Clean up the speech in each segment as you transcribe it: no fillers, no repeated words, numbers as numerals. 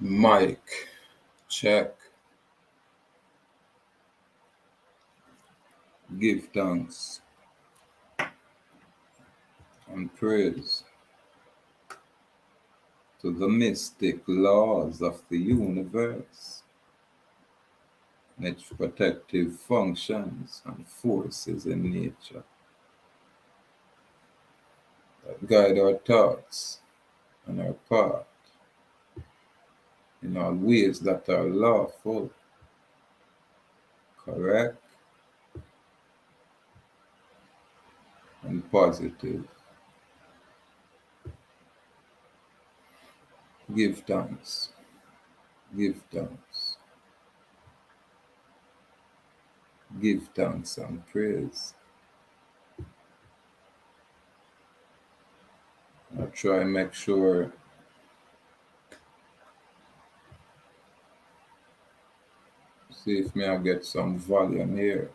Mic check. Give thanks and praise to the mystic laws of the universe, and its protective functions and forces in nature that guide our thoughts and our path in all ways that are lawful, correct, and positive. Give thanks. Give thanks. Give thanks and praise. I try and make sure see if me I get some volume here.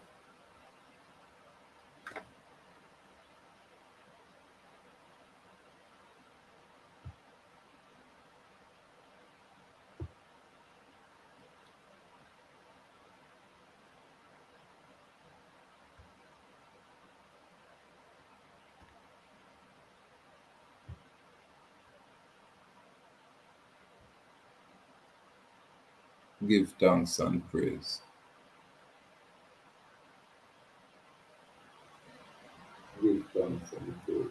Give thanks and praise. Give thanks and praise.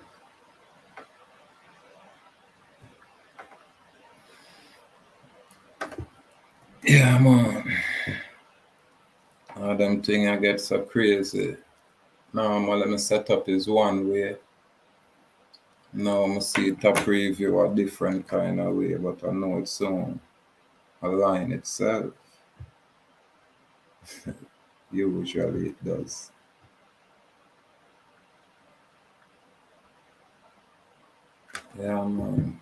Yeah, man. All them thing I get so crazy. Now, let me set up is one way. Now, I'm see it a preview a different kind of way, but I know it's soon align itself. Usually it does. Yeah, man.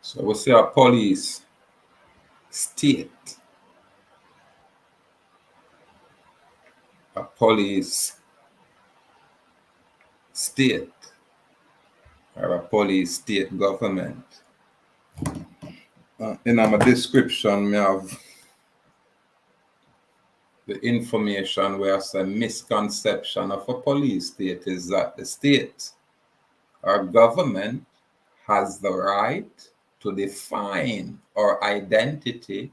So we see a police state. A police state. Or a police state government. In my description, me have the information where I say misconception of a police state is that the state or government has the right to define our identity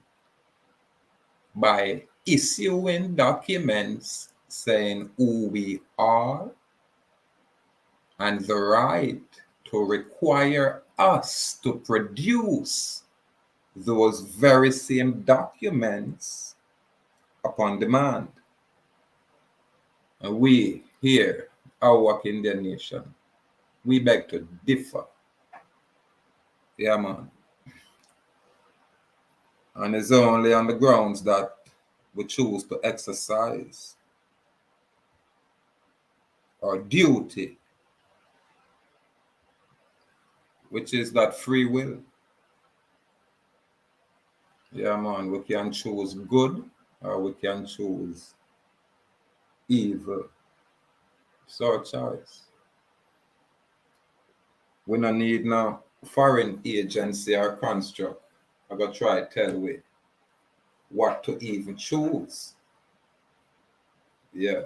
by issuing documents saying who we are and the right to require us to produce those very same documents upon demand. And we here, Ahuuakh Indian Nation, we beg to differ. Yeah, man. And it's only on the grounds that we choose to exercise our duty, which is that free will. Yeah, man, we can choose good or we can choose evil. It's our choice. We don't need no foreign agency or construct. I gotta try to tell we what to even choose. Yeah.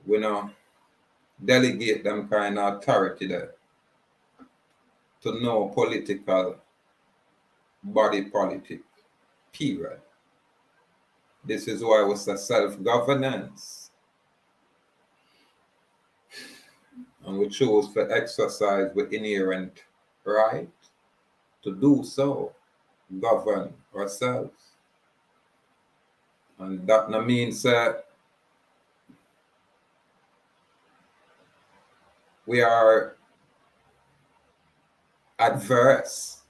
We don't delegate them kind of authority there to no political body politic, period. This is why we say self-governance. And we choose to exercise with inherent right to do so, govern ourselves. And that no means we are adverse.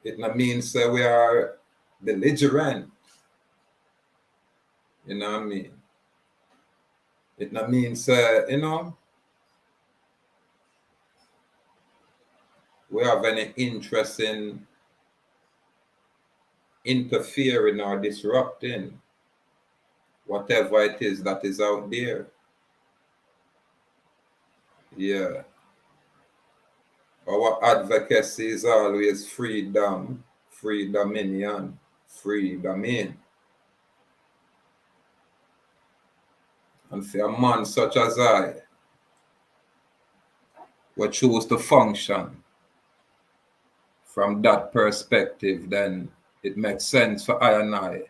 It no means we are belligerent. You know what I mean? It not means, we have any interest in interfering or disrupting whatever it is that is out there. Yeah. Our advocacy is always freedom, free dominion, free domain. And for a man such as I, we choose to function from that perspective, then it makes sense for I and I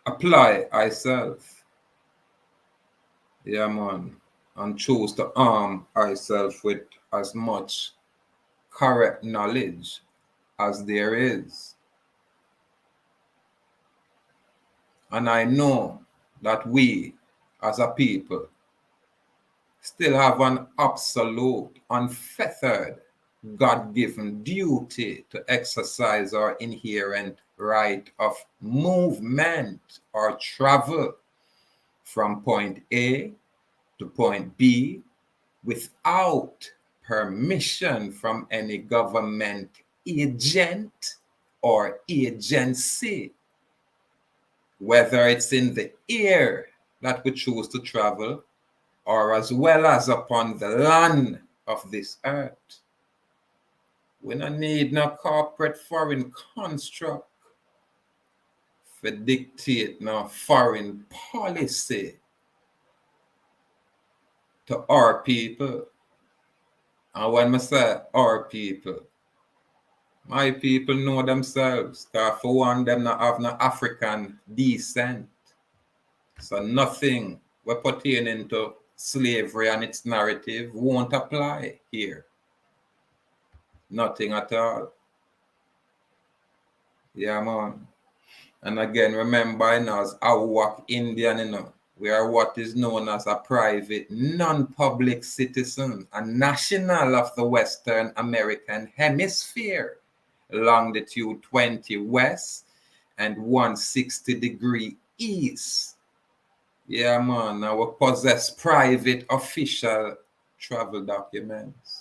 apply ourselves. Yeah, man. And choose to arm ourselves with as much correct knowledge as there is. And I know that we, as a people, still have an absolute, unfettered, God given duty to exercise our inherent right of movement or travel from point A to point B without permission from any government agent or agency, whether it's in the air that we choose to travel or as well as upon the land of this earth. We don't need no corporate foreign construct for dictate no foreign policy to our people. And when I say our people, my people know themselves, because for one, them not have no African descent. So nothing we're pertaining to slavery and its narrative won't apply here. Nothing at all. Yeah, man. And again, remember, as AhuuakhIndian, we are what is known as a private, non-public citizen, a national of the Western American Hemisphere, longitude 20 west and 160-degree east. Yeah, man. Now we possess private official travel documents.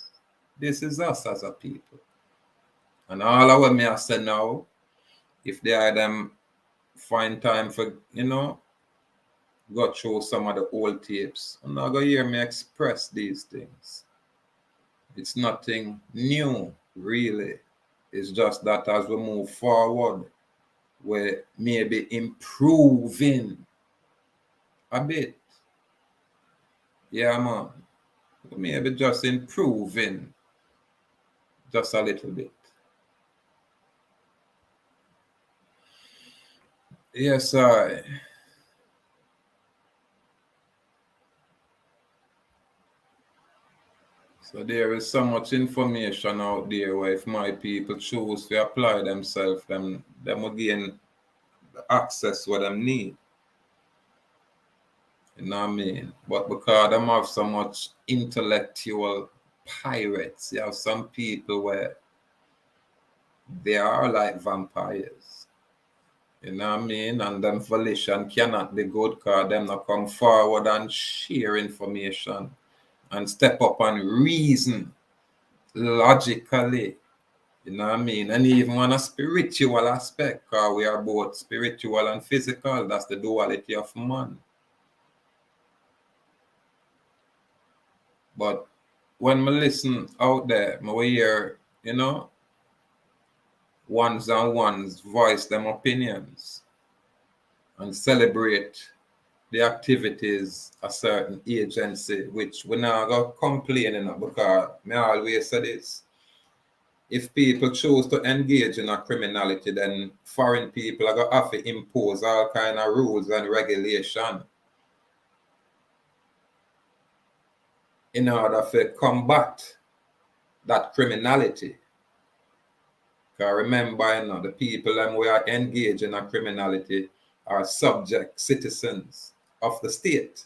This is us as a people. And all of what me I say now, if they are them find time for, go through some of the old tapes, and now go hear me express these things. It's nothing new, really. It's just that as we move forward, we're maybe improving a bit. Yeah, man. Maybe just improving just a little bit. Yes, I. So there is so much information out there where if my people choose to apply themselves, them will gain access what them need. You know what I mean? But because them have so much intellectual pirates, you have some people where they are like vampires. You know what I mean? And them volition cannot be good because them not come forward and share information and step up and reason logically. You know what I mean? And even on a spiritual aspect, because we are both spiritual and physical. That's the duality of man. But when I listen out there, I hear, ones and ones voice them opinions and celebrate the activities a certain agency, which we now go complaining of, because I always say this. If people choose to engage in a criminality, then foreign people are going to have to impose all kind of rules and regulation in order to combat that criminality. Because remember, the people who are engaged in a criminality are subject citizens of the state.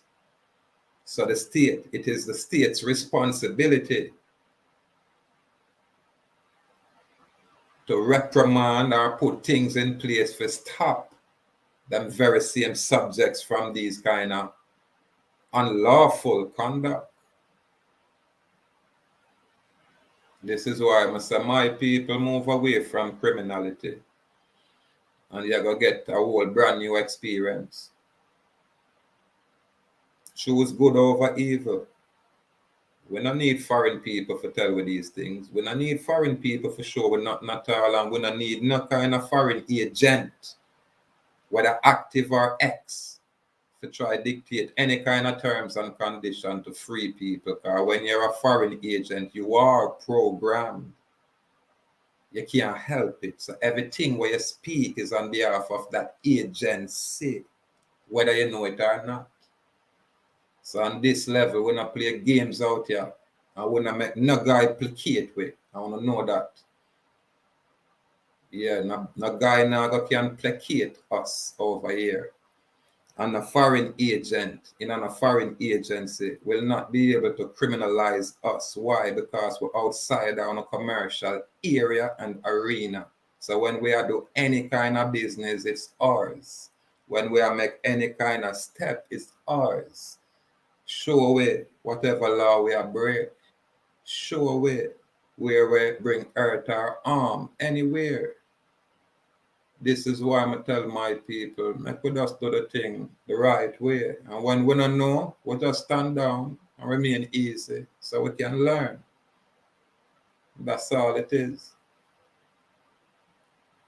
So the state, it is the state's responsibility to reprimand or put things in place to stop them very same subjects from these kind of unlawful conduct. This is why I say my people move away from criminality, and you're going to get a whole brand new experience. Choose good over evil. We don't need foreign people to tell we these things. We don't need foreign people for sure. We're not all, and we don't need no kind of foreign agent, whether active or ex, to try dictate any kind of terms and condition to free people. Because when you're a foreign agent, you are programmed. You can't help it. So everything where you speak is on behalf of that agency, whether you know it or not. So on this level, we not play games out here. And we not make no guy placate with. I want to know that. Yeah, no guy now can placate us over here. And a foreign agent in a foreign agency will not be able to criminalize us. Why? Because we're outside on a commercial area and arena. So when we are do any kind of business, it's ours. When we are make any kind of step, it's ours. Show away whatever law we are break. Show away where we bring hurt or harm anywhere. This is why I tell my people, make we just do the thing the right way. And when we don't know, we just stand down and remain easy so we can learn. That's all it is.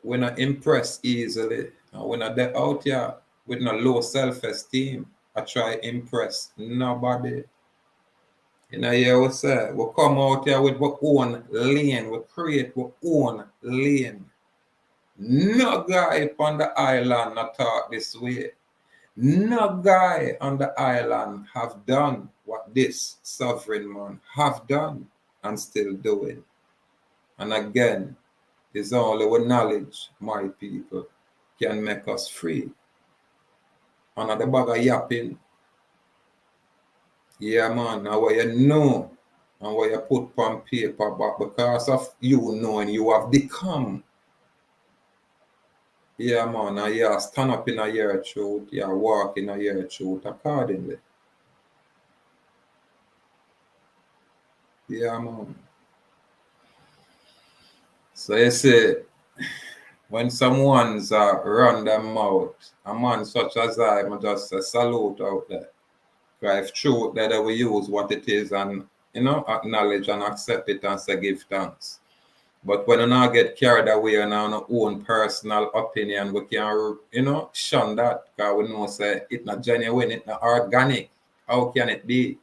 We're not impressed easily. And we're not there out here with no low self-esteem. I try impress nobody. You know, here we say, we come out here with our own lane. We create our own lane. No guy on the island not talk this way. No guy on the island have done what this sovereign man have done and still doing. And again, it's only with knowledge, my people, can make us free. Another bag of yapping. Yeah, man, now what you know and what you put on paper, but because of you knowing, you have become. Yeah, man, now you stand up in a your truth, you walk in a your truth accordingly. Yeah, man. So you see, when someone's run their mouth, a man such as I just salute out there. Because if truth that they will use what it is and, acknowledge and accept it and say give thanks. But when you not get carried away on our own personal opinion, we can, shun that. Because we know say it's not genuine, it's not organic. How can it be?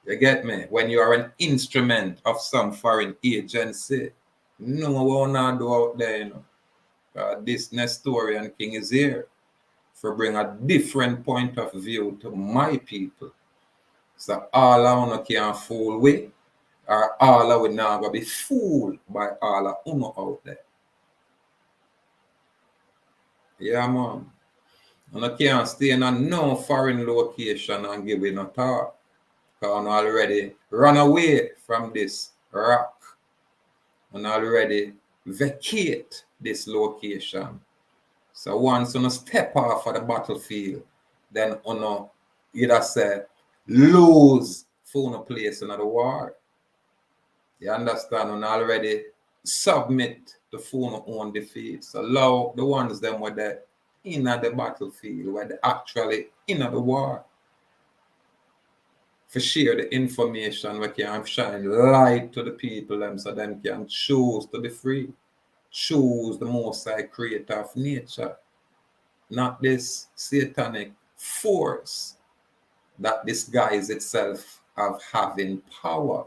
You get me? When you are an instrument of some foreign agency, no one not do out there, this Nestorian king is here for bring a different point of view to my people. So all I wanna can fool with, or all I would not gonna be fooled by all of uno out there. Yeah, man. And I can't stay in a no foreign location and give it no talk. Because I already run away from this rock and already vacate this location. So once you step off of the battlefield, then you either say lose for a place in the war. You understand? You already submit the phone own defeat. So allow the ones them where they in the battlefield, where they actually in the war. For share the information we can shine light to the people them so them can choose to be free. Choose the most high creator of nature. Not this satanic force that disguises itself of having power.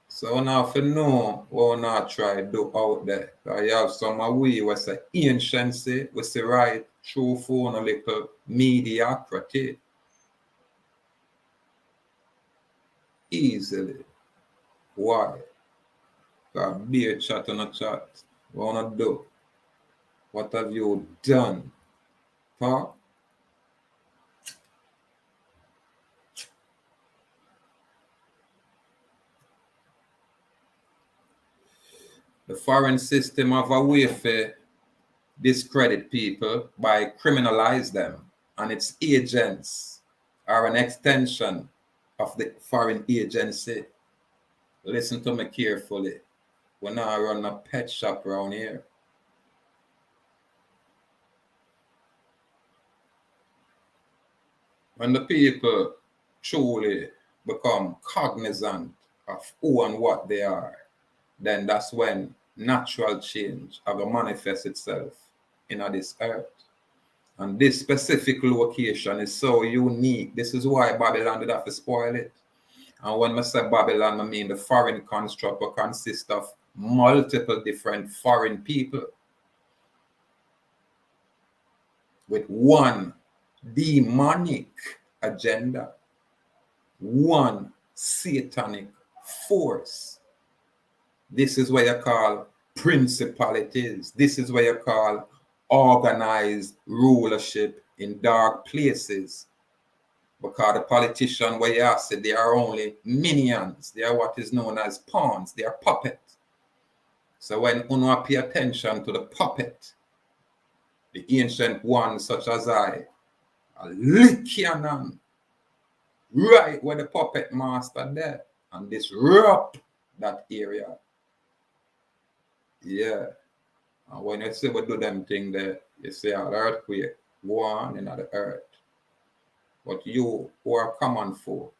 So now if you know what not try to do out there, you have some way we say anciency, we say right through phone a little mediocrity. Easily. Why? Because beer chat on a chat. What wanna do? What have you done? Huh? The foreign system of a way for discredit people by criminalize them, and its agents are an extension of the foreign agency. Listen to me carefully. We're not running a pet shop around here. When the people truly become cognizant of who and what they are, then that's when natural change will manifest itself in this earth. And this specific location is so unique. This is why Babylon did have to spoil it. And when I say Babylon, I mean the foreign construct will consist of multiple different foreign people with one demonic agenda, one satanic force. This is what you call principalities. This is what you call organized rulership in dark places. Because the politician, where you are, said they are only minions. They are what is known as pawns. They are puppets. So when you pay attention to the puppet, the ancient ones such as I Lycanon, right where the puppet master there, and disrupt that area. Yeah. And when you say we do them thing there, you see an earthquake go on in the earth. But you who are common folk,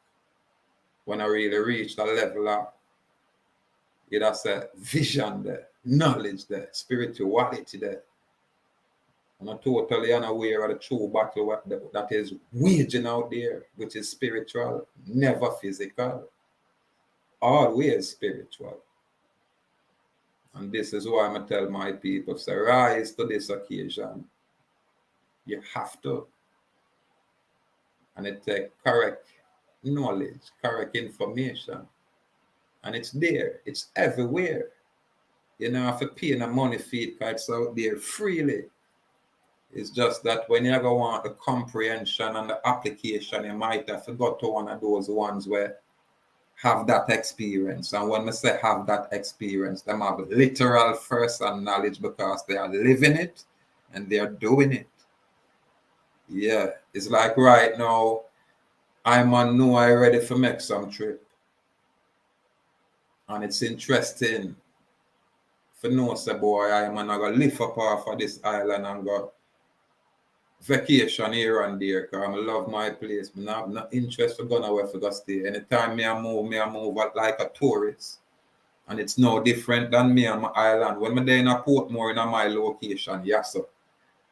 when I really reach the level of, you know, say vision there, knowledge there, spirituality there, and I'm totally unaware of the true battle that is waging out there, which is spiritual, never physical, always spiritual. And this is why I tell my people, say, rise to this occasion. You have to. And it takes correct knowledge, correct information. And it's there. It's everywhere. You know, if you pay no money for it, it's out there freely. It's just that when you go want the comprehension and the application, you might have to go to one of those ones where have that experience. And when I say have that experience, they have literal first-hand knowledge because they are living it and they are doing it. Yeah, it's like right now, I'm on know I ready for make some trip. And it's interesting for know, say boy, I'm gonna lift up off of this island and go vacation here and there because I love my place. I have no interest for going away for go stay. Anytime I move like a tourist. And it's no different than me on my island. When I'm there in a Portmore in my location, yes sir.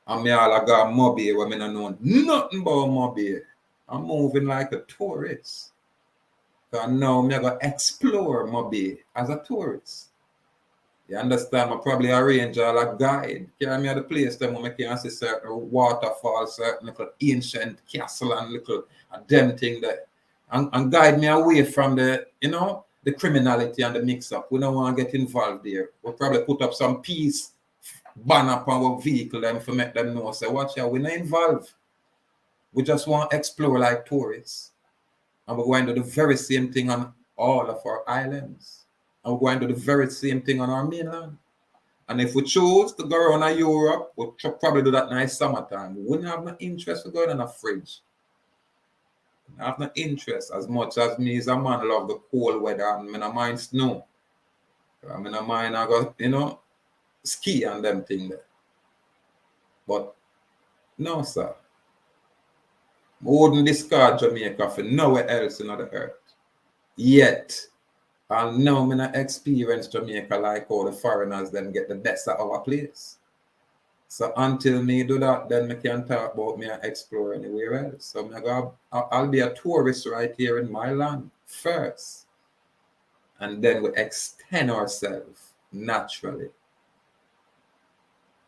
And me all I got Mobile where I don't know nothing about Mobile. I'm moving like a tourist. Because now I'm going to explore Mobile as a tourist. You understand? I probably arrange all a guide. Carry me at the place then when I can see certain waterfall, certain little ancient castle and little them thing there. And guide me away from the, you know, the criminality and the mix-up. We don't want to get involved there. We'll probably put up some peace banner up on our vehicle them to make them know. Say, watch out, we're not involved. We just want to explore like tourists. And we're going to do the very same thing on all of our islands. And we're going to do the very same thing on our mainland. And if we choose to go around to Europe, we'll probably do that nice summertime. We wouldn't have no interest in going in a fridge. I have no interest as much as me as a man love the cold weather and I don't mind snow. I don't mind I go, you know, ski and them thing there. But no, sir. I wouldn't discard Jamaica for nowhere else in the earth. Yet, I know I'm not experience Jamaica like all the foreigners then get the best of our place. So until me do that, then I can talk about me and explore anywhere else. So I'll be a tourist right here in my land first. And then we extend ourselves naturally.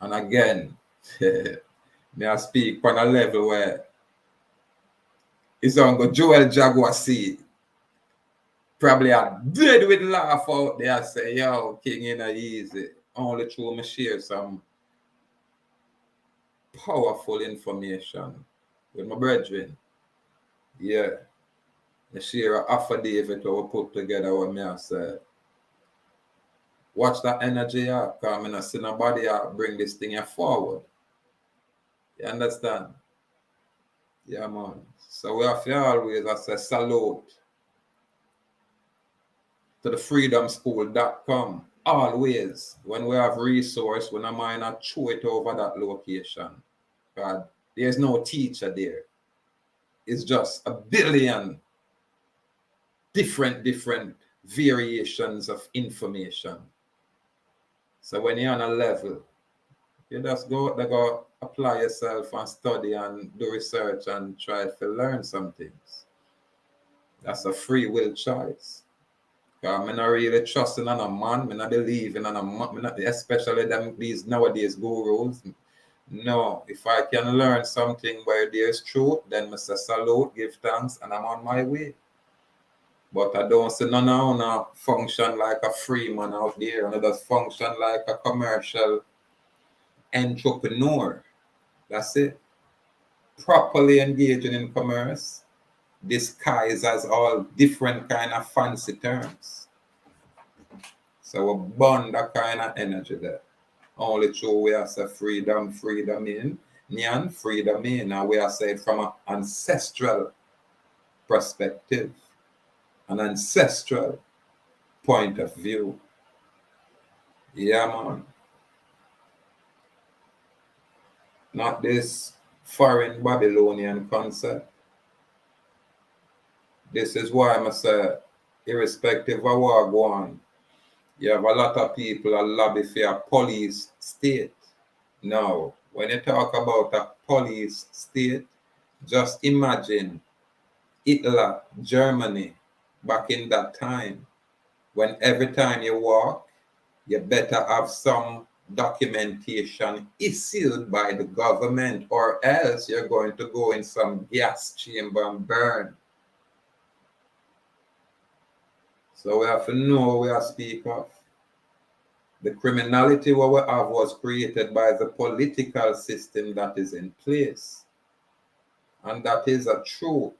And again, may I speak on a level where it's on go Joel Jaguar see. Probably I dead with laugh out there. Say, yo, King, you know, easy. Only through me share some powerful information with my brethren. Yeah. I share an affidavit we put together with me I said. Watch that energy up, because I'm not see nobody bring this thing forward. You understand? Yeah, man. So we have to always, I say, salute to the freedomschool.com. Always, when we have resource, when I mind not throw it over that location. God, there's no teacher there. It's just a billion different variations of information. So when you're on a level, you just go apply yourself and study and do research and try to learn some things. That's a free will choice. Because I'm not really trusting on a man, I'm not believing on a man, especially these nowadays gurus. No, if I can learn something where there's truth, then I say salute, give thanks, and I'm on my way. But I don't see none of them function like a free man out there, and it does function like a commercial entrepreneur. That's it. Properly engaging in commerce, disguised as all different kind of fancy terms. So we burn that kind of energy there. Only through we are say freedom in, Nyan freedom in, and we are saying from an ancestral perspective, an ancestral point of view. Yeah, man. Not this foreign Babylonian concept. This is why I say, irrespective of what go on, you have a lot of people that lobby for a police state. Now, when you talk about a police state, just imagine Hitler, Germany, back in that time, when every time you walk, you better have some documentation issued by the government, or else you're going to go in some gas chamber and burn. So we have to know what we are speaking of. The criminality what we have was created by the political system that is in place. And that is a truth.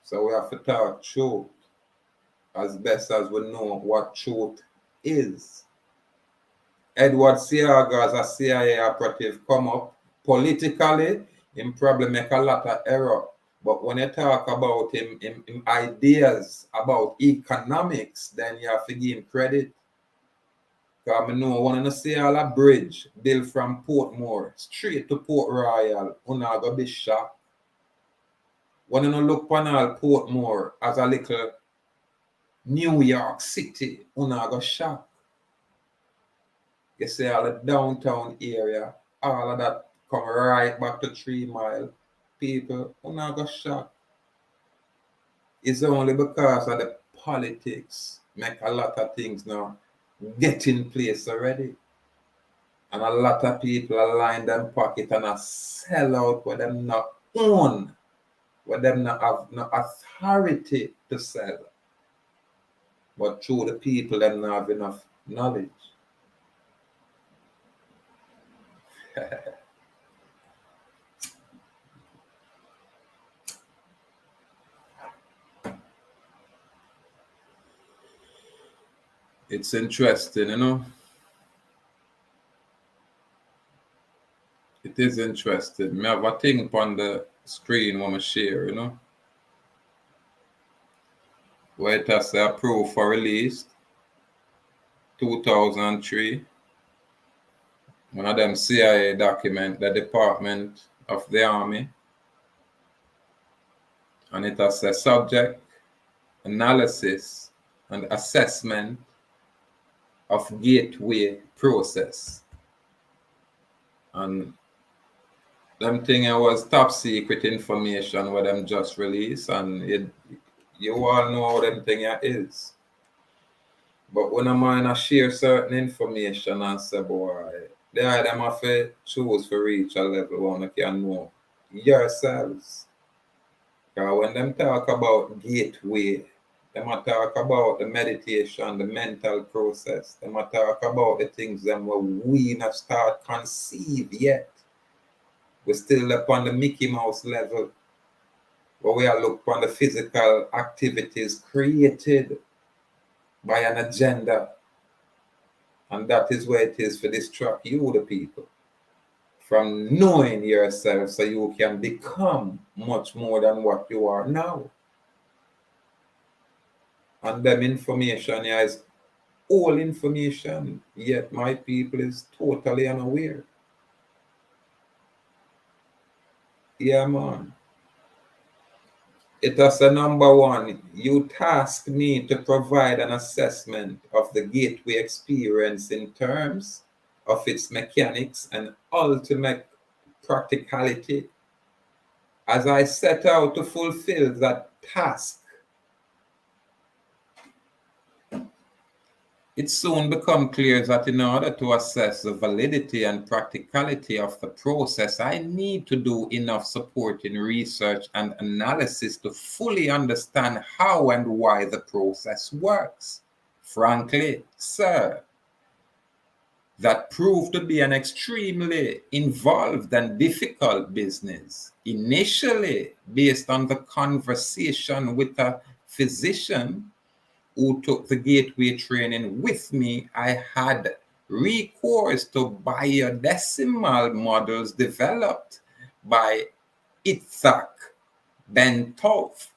So we have to talk truth as best as we know what truth is. Edward Seaga, as a CIA operative, come up politically, him probably make a lot of error. But when you talk about him ideas about economics, then you have to give him credit. Because I know one of the see all a bridge built from Portmore straight to Port Royal, una go be shocked. When you look upon all Portmore as a little New York City, una go shocked. You see all the downtown area, all of that come right back to 3 Mile. People, una go shocked. It's only because of the politics make a lot of things now get in place already. And a lot of people are line them pocket and a sell out what them not own, what them not have no authority to sell. But through the people them not have enough knowledge. It's interesting, you know. It is interesting. I have a thing on the screen when I share, you know. Where it has approved for release 2003. One of them CIA document, the Department of the Army. And it has a subject, analysis, and assessment of gateway process. And them thing was top secret information what them just released, and you all know how them thing is. But when a man share certain information and say, boy, they are them have to choose to reach a level where you can know yourselves. Because when them talk about gateway, them talk about the meditation, the mental process, them talk about the things them where we not start conceive yet. We're still up on the Mickey Mouse level, where we are look on the physical activities created by an agenda. And that is where it is for distract you, the people, from knowing yourself so you can become much more than what you are now. And them information is all information, yet my people is totally unaware. Yeah, man. It is a number one. You task me to provide an assessment of the gateway experience in terms of its mechanics and ultimate practicality. As I set out to fulfill that task, it soon became clear that in order to assess the validity and practicality of the process, I need to do enough supporting research and analysis to fully understand how and why the process works. Frankly, sir, that proved to be an extremely involved and difficult business. Initially, based on the conversation with a physician who took the gateway training with me, I had recourse to biodecimal models developed by Itzhak Bentov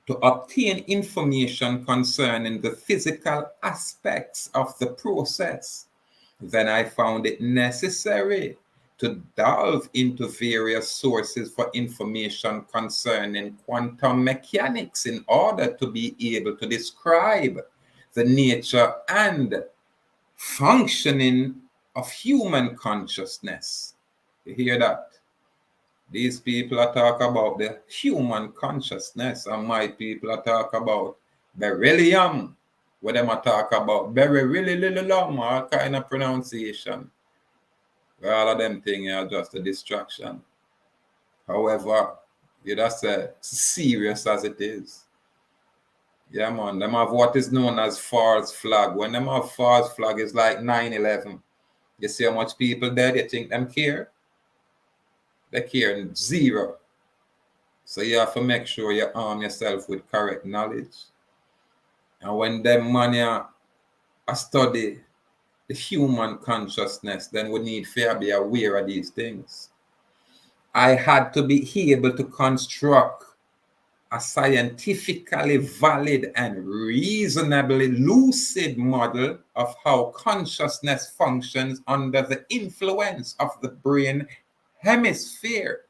to obtain information concerning the physical aspects of the process. Then I found it necessary to delve into various sources for information concerning quantum mechanics in order to be able to describe the nature and functioning of human consciousness. You hear that? These people are talk about the human consciousness, and my people are talk about beryllium. What them are talk about beryllium, all kind of pronunciation. All of them things are just a distraction. However, you just say serious as it is. Yeah, man. Them have what is known as false flag. When them have false flag, it's like 9/11. You see how much people there, they think them care? They care zero. So you have to make sure you arm yourself with correct knowledge. And when them man a study the human consciousness, then we need to be aware of these things. I had to be able to construct a scientifically valid and reasonably lucid model of how consciousness functions under the influence of the brain hemisphere.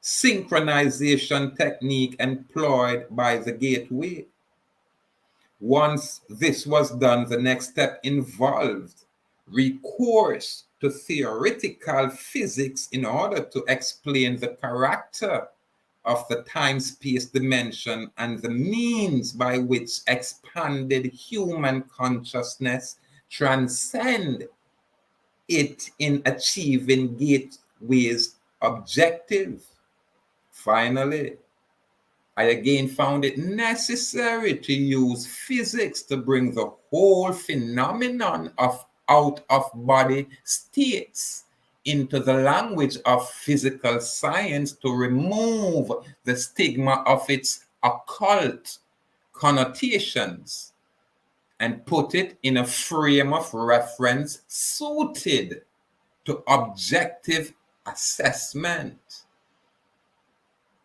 Synchronization technique employed by the gateway. Once this was done, the next step involved recourse to theoretical physics in order to explain the character of the time-space dimension and the means by which expanded human consciousness transcend it in achieving gateway's objective. Finally, I again found it necessary to use physics to bring the whole phenomenon of out-of-body states into the language of physical science to remove the stigma of its occult connotations and put it in a frame of reference suited to objective assessment.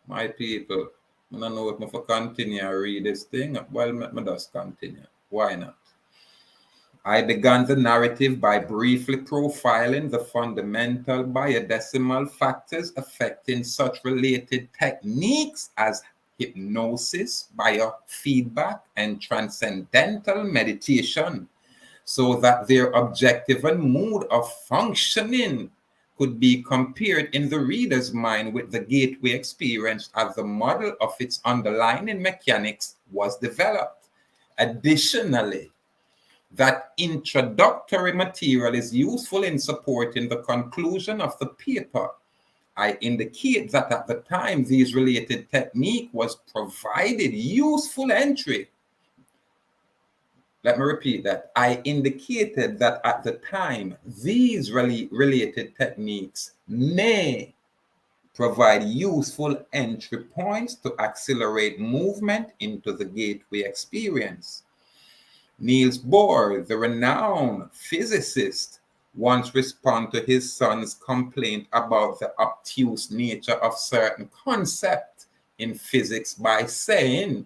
My people, I don't know if I continue to read this thing. Well, let me just continue. Why not? I began the narrative by briefly profiling the fundamental biodecimal factors affecting such related techniques as hypnosis, biofeedback, and transcendental meditation, so that their objective and mode of functioning could be compared in the reader's mind with the gateway experience as the model of its underlying mechanics was developed. Additionally, that introductory material is useful in supporting the conclusion of the paper. I indicate that at the time these related technique was provided useful entry. Let me repeat that. I indicated that at the time these related techniques may provide useful entry points to accelerate movement into the gateway experience. Niels Bohr, the renowned physicist, once responded to his son's complaint about the obtuse nature of certain concepts in physics by saying,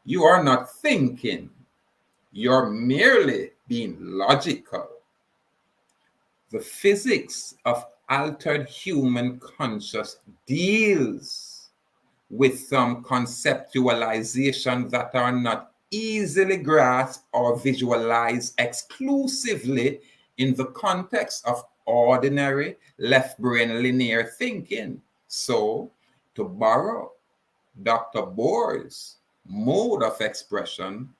"You are not thinking, you're merely being logical." The physics of altered human conscious deals with some conceptualization that are not easily grasped or visualized exclusively in the context of ordinary left brain linear thinking. So, to borrow Dr. Bohr's mode of expression,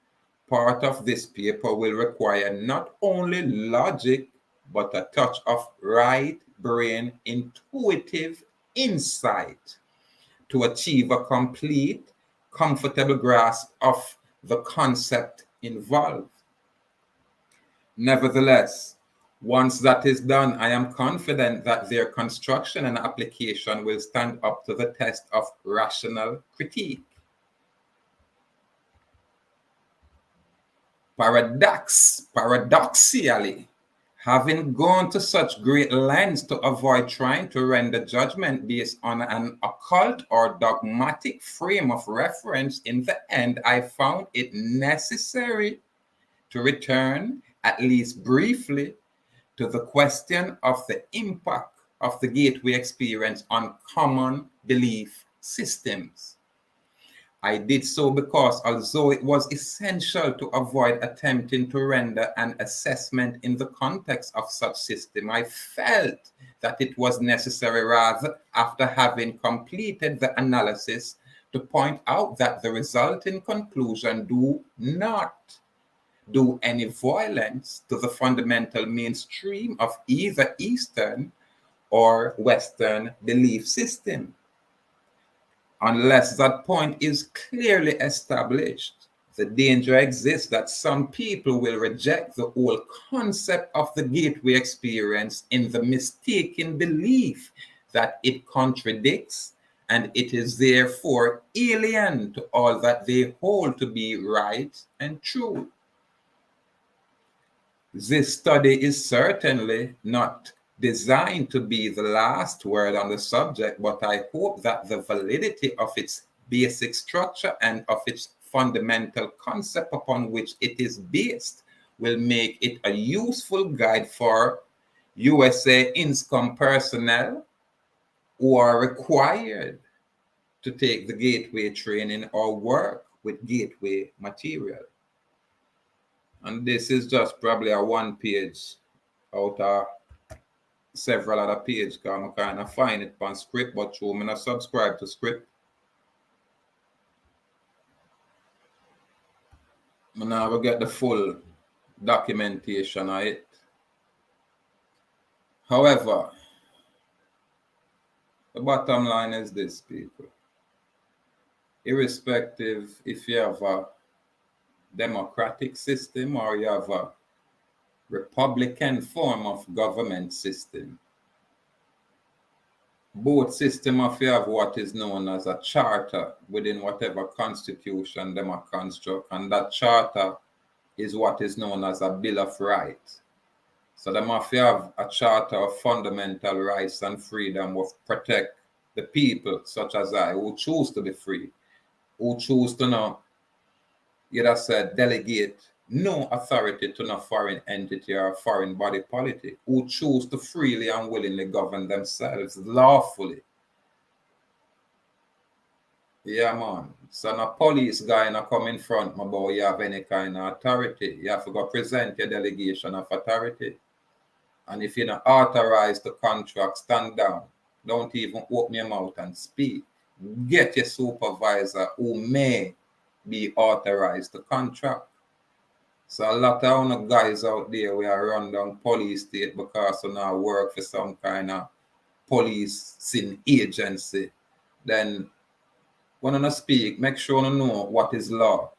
part of this paper will require not only logic, but a touch of right brain intuitive insight to achieve a complete, comfortable grasp of the concept involved. Nevertheless, once that is done, I am confident that their construction and application will stand up to the test of rational critique. Paradoxically, having gone to such great lengths to avoid trying to render judgment based on an occult or dogmatic frame of reference, in the end, I found it necessary to return, at least briefly, to the question of the impact of the gateway experience on common belief systems. I did so because, although it was essential to avoid attempting to render an assessment in the context of such system, I felt that it was necessary, rather, after having completed the analysis, to point out that the resulting conclusion do not do any violence to the fundamental mainstream of either Eastern or Western belief system. Unless that point is clearly established, the danger exists that some people will reject the whole concept of the gateway experience in the mistaken belief that it contradicts and it is therefore alien to all that they hold to be right and true. This study is certainly not designed to be the last word on the subject, but I hope that the validity of its basic structure and of its fundamental concept upon which it is based will make it a useful guide for USA INSCOM personnel who are required to take the gateway training or work with gateway material. And this is just probably a one page out of several other pages, because I kind of find it on script, but through me not subscribe to script. I now will get the full documentation of it. However, the bottom line is this, people. Irrespective if you have a democratic system or you have a Republican form of government system, both systems of you have what is known as a charter within whatever constitution them are construct, and that charter is what is known as a Bill of Rights. So them have have a charter of fundamental rights and freedom will protect the people, such as I, who choose to be free, who choose to not, either said, delegate no authority to no foreign entity or foreign body politic, who choose to freely and willingly govern themselves lawfully. Yeah, man. So no police guy not come in front about you have any kind of authority. You have to go present your delegation of authority. And if you're not authorized to contract, stand down. Don't even open your mouth and speak. Get your supervisor who may be authorized to contract. So a lot of guys out there we are run down police state because they now work for some kind of policing agency. Then when you speak, make sure you know what is law.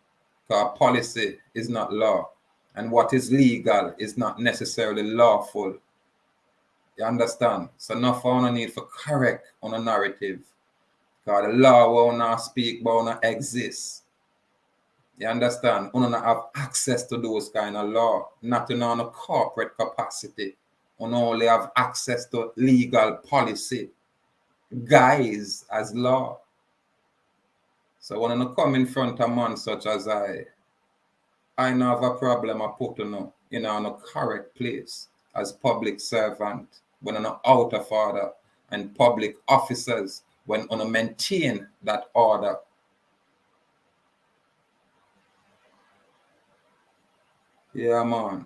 Because policy is not law. And what is legal is not necessarily lawful. You understand? So enough for no need for correct on a narrative. Because the law will not speak, but will not exist. You understand? You don't have access to those kind of law, not in a corporate capacity. You only have access to legal policy, guys as law. So when you come in front of a man such as I don't have a problem of putting you in a correct place as public servant, when you're out of order, and public officers when you maintain that order. Yeah, man.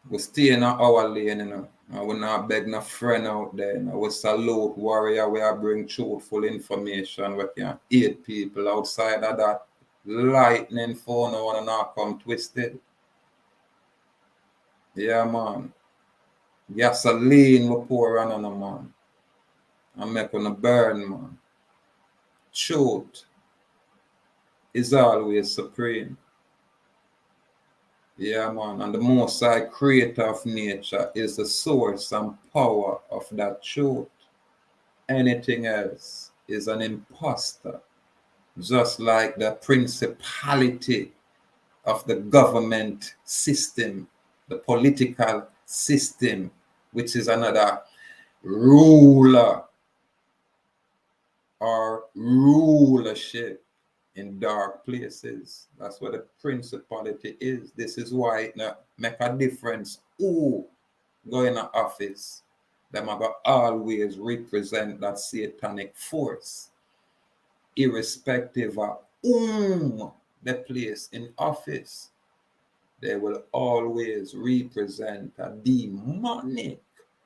We stay in our lane, you know. And we not beg no friend out there. You know. We salute warrior. We are bring truthful information. We can aid people outside of that. Lightning phone, no one not come twisted. Yeah, man. Gasoline we pour on a man. And make on a burn, man. Truth is always supreme. Yeah, man. And the Most High creator of nature is the source and power of that truth. Anything else is an imposter. Just like the principality of the government system, the political system, which is another ruler or rulership in dark places. That's what the principality is. This is why it not make a difference who go in the office. Them are going always represent that satanic force, irrespective of whom they place in office. They will always represent a demonic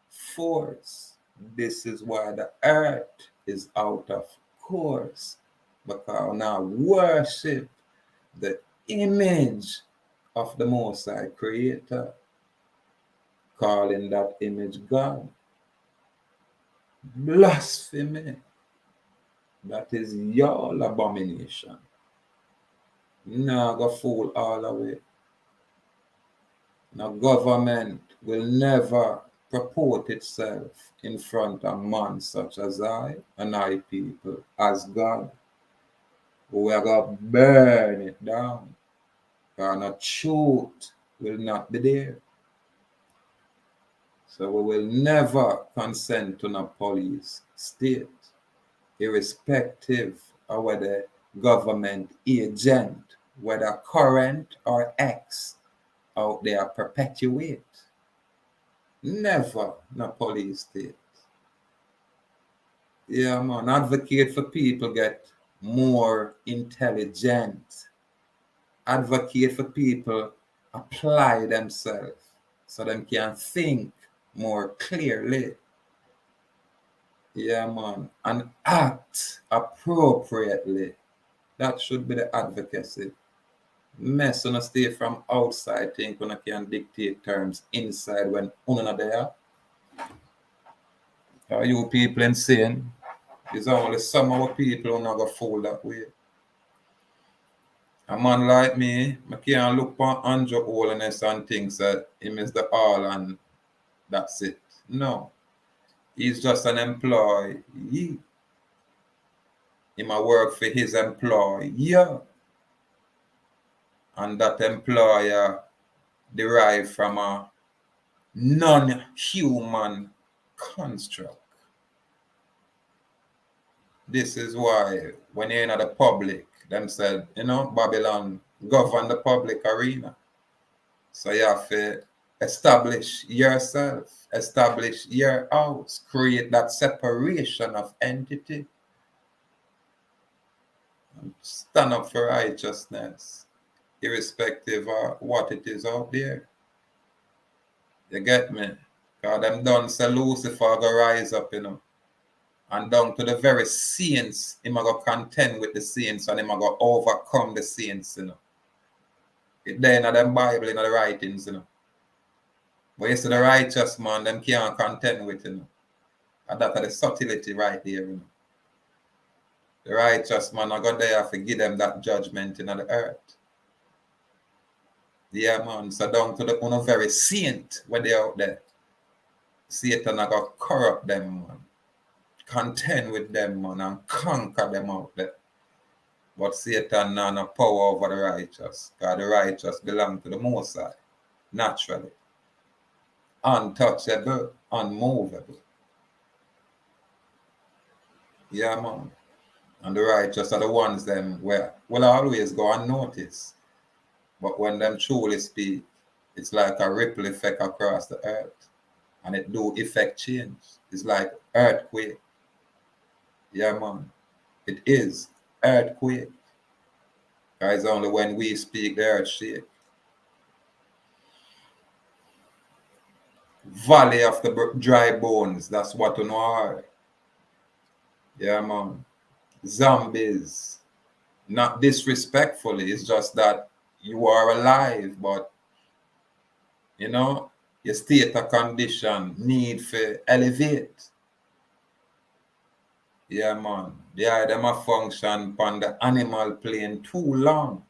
force. This is why the earth is out of course, because now worship the image of the Most High Creator, calling that image God. Blasphemy. That is your abomination. Now go fool all the way. Now government will never purport itself in front of man such as I and I people as God. We are going to burn it down. And the truth will not be there. So we will never consent to no police state, irrespective of whether government agent, whether current or ex, out there perpetuate. Never no police state. Yeah, man, advocate for people get more intelligent. Advocate for people apply themselves so them can think more clearly. Yeah, man, and act appropriately. That should be the advocacy. Mess on stay from outside, think when I can dictate terms inside when not there. Are you people insane? It's only some of our people who not go fool that way. A man like me, I can't look for Andrew Holiness and things that him is the all and that's it. No. He's just an employee. He might work for his employer. And that employer derived from a non-human construct. This is why when you're in the public, them said, Babylon govern the public arena. So you have to establish yourself, establish your house, create that separation of entity. And stand up for righteousness, irrespective of what it is out there. You get me? Because them done say Lucifer go rise up, and down to the very saints, him go contend with the saints and him go overcome the saints, It there in the Bible, in the writings, But you see the righteous man, them can't contend with, And that's the subtlety right there, The righteous man, I got there to give them that judgment in the earth. Yeah, man. So down to the very saint when they out there. Satan are going to corrupt them, man. Contend with them, man, and conquer them out there. But Satan has no power over the righteous, because the righteous belong to the Most High, naturally. Untouchable, unmovable. Yeah, man. And the righteous are the ones them where will always go unnoticed. But when them truly speak, it's like a ripple effect across the earth. And it do effect change. It's like earthquake. Yeah, man. It is earthquake. It's only when we speak the earth shake. Valley of the dry bones, that's what you know are. Yeah, man. Zombies. Not disrespectfully, it's just that you are alive, but you know, your state of condition need for elevate. Yeah, man. Yeah, them a function on the animal plane too long.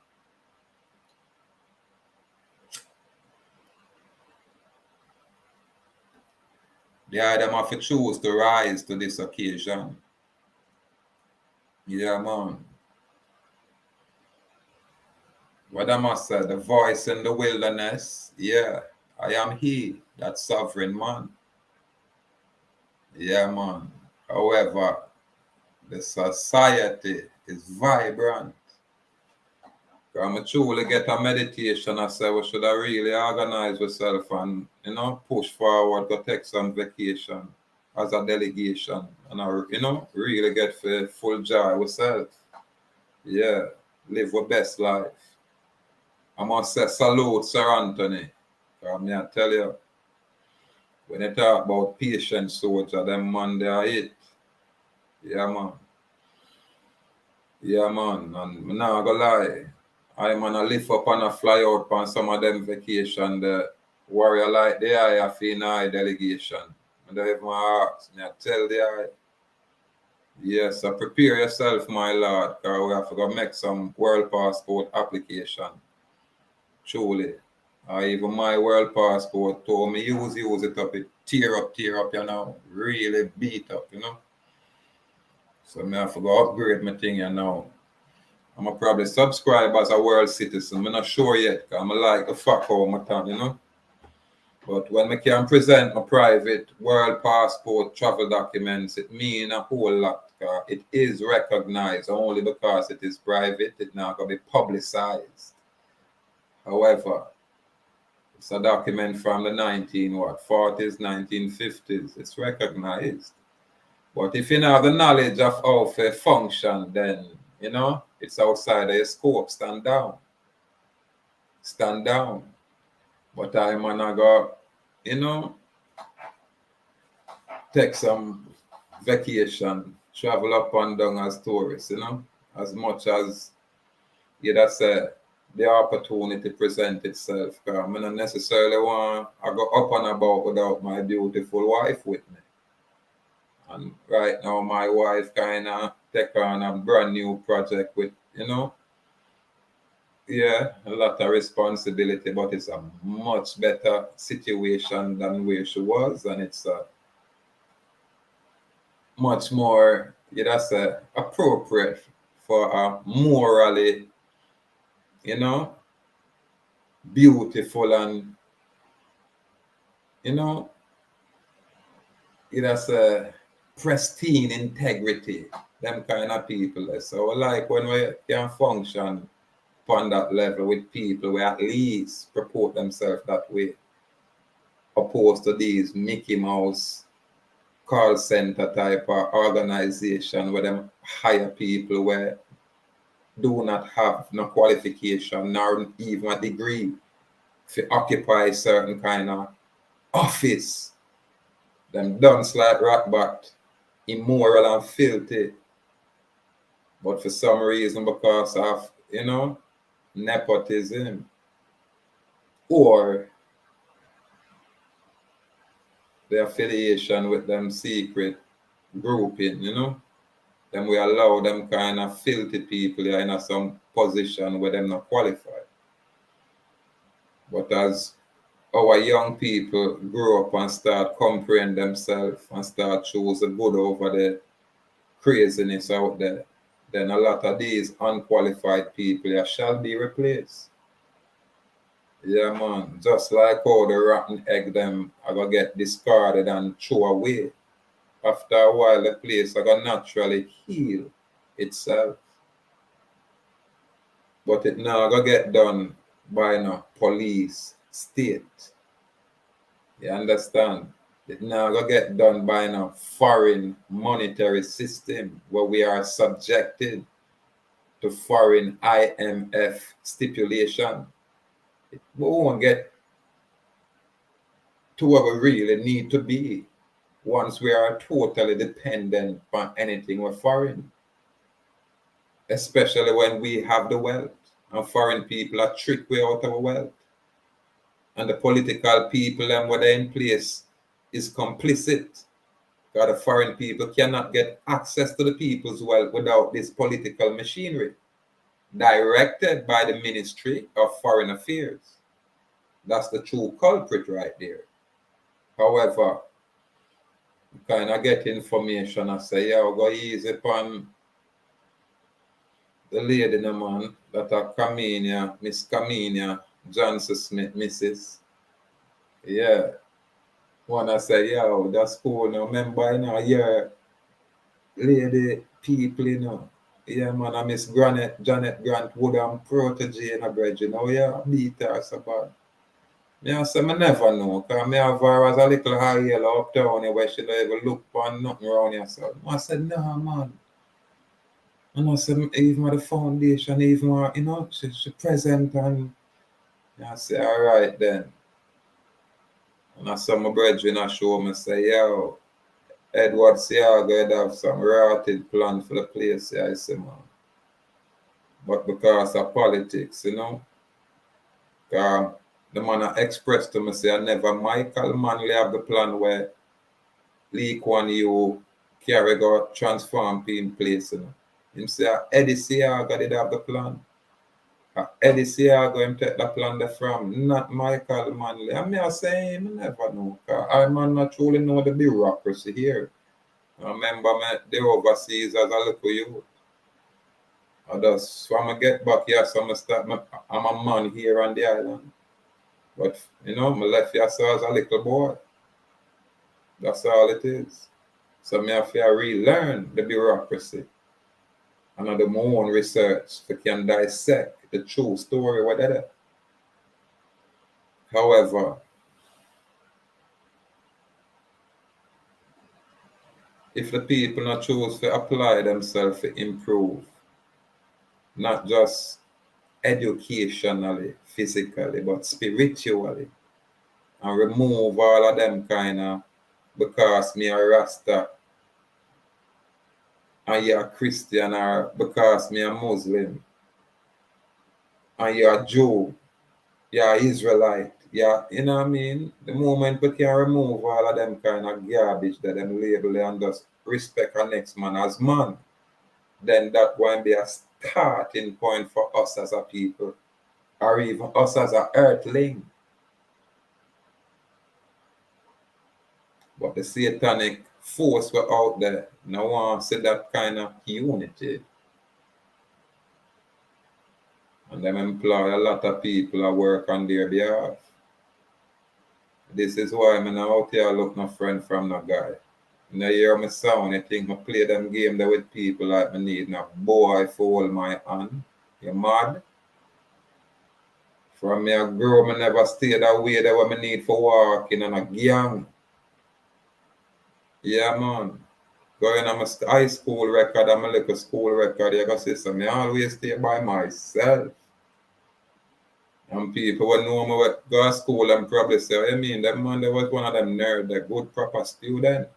Yeah, them have to choose to rise to this occasion. Yeah, man. What I must say, the voice in the wilderness, yeah, I am he, that sovereign man. Yeah, man. However, the society is vibrant. I'm truly get a meditation. I say we should have really organize ourselves and push forward to take some vacation as a delegation and really get for full joy ourselves. Yeah, live our best life. I must say salute Sir Anthony. I tell you, when they talk about patient soldier, them man they are it. Yeah, man. Yeah, man. And I'm not gonna lie. I'm gonna lift up and a fly out on some of them vacation. The warrior like the eye of in eye delegation. And they even ask me, I tell the eye, yes, so prepare yourself, my lord, because we have to go make some world passport application. Truly. Even my world passport told me use it up, it tear up, really beat up, So I have to go upgrade my thing, I'm a probably subscribe as a world citizen. I'm not sure yet, because I'm like the fuck all my time, But when I can present my private world passport travel documents, it means a whole lot. It is recognized only because it is private. It's not going to be publicized. However, it's a document from the 40s, 1950s. It's recognized. But if you don't have the knowledge of how to function, then, it's outside of your scope. Stand down. Stand down. But I'm gonna go, take some vacation, travel up and down as tourists, as much as that's the opportunity present itself. Because I don't necessarily want to go up and about without my beautiful wife with me. And right now, my wife kind of take on a brand new project with, a lot of responsibility, but it's a much better situation than where she was, and it's a much more, appropriate for a morally, beautiful and, a pristine integrity, them kind of people. So like when we can function on that level with people who at least purport themselves that way, opposed to these Mickey Mouse call center type of organization where them hire people where do not have no qualification nor even a degree to occupy certain kind of office. Them dunce like ratbat, immoral and filthy. But for some reason, because of, nepotism or the affiliation with them secret grouping, then we allow them kind of filthy people in some position where them not qualified. But as our young people grow up and start comprehend themselves and start choose the good over the craziness out there, then a lot of these unqualified people shall be replaced. Yeah, man. Just like how the rotten egg them are gonna get discarded and thrown away. After a while, the place are gonna naturally heal itself. But it now gonna get done by no police state. You understand? It now gonna get done by no foreign monetary system where we are subjected to foreign IMF stipulation. We won't get to where we really need to be once we are totally dependent on anything with foreign, especially when we have the wealth and foreign people are tricked way out our wealth. And the political people and what are in place is complicit. Because the foreign people cannot get access to the people's wealth without this political machinery directed by the Ministry of Foreign Affairs. That's the true culprit right there. However, you kind of get information and say, yeah, go easy upon the lady, no man, that are Camenia, Miss Camenia Johnson Smith, Mrs. Yeah. Wanna say, yo, that's cool. Now, remember, you know, yeah, lady people, you know. Yeah, man, I miss Janet Grant Woodham protege in a bridge, you know, yeah, beat her so bad. Yeah, so I never know, because I have her as a little high yellow uptown where she don't even look for nothing around here. So I said, nah, man. And I said, even the foundation, even, you know, she present and I say, all right then. And I saw my brethren I show me say, yo, Edward Seaga have some rotted plan for the place, yeah, I say, man. But because of politics, you know, the man I expressed to me say, I never Michael Manley have the plan where Lee Kuan Yew carry go transform in place, you know. Him say, Eddie Seaga did have the plan. Eddie Seaga him take the plan there from, not Michael Manley. I mean, I say, I never know. I man not truly know the bureaucracy here. I remember me, the overseas as a little youth. I just, when I get back here, so I'm a man here on the island. But, you know, I left here so as a little boy. That's all it is. So I have to relearn the bureaucracy. And I do my own research to can dissect the true story, whatever. However, if the people not choose to apply themselves to improve, not just educationally, physically, but spiritually, and remove all of them kind of because me a Rasta and you're a Christian or because me a Muslim and you're a Jew, you're Israelite, yeah, you know what I mean? The moment we can remove all of them kind of garbage that them label and just respect our next man as man, then that won't be a starting point for us as a people or even us as a earthling. But the satanic force were out there. No one see that kind of unity. And them employ a lot of people that work on their behalf. This is why I'm not out here look no friend from no guy. You know, hear me sound, you think I play them game there with people like me need no boy for hold my hand. You mad? From me a girl, me never stay that way that what me need for walking and a gang. Yeah, man. Going on my high school record and my little school record, you go see some. I always stay by myself. And people would know me would go to school and probably say, I mean, that man, there was one of them nerd, a good proper student.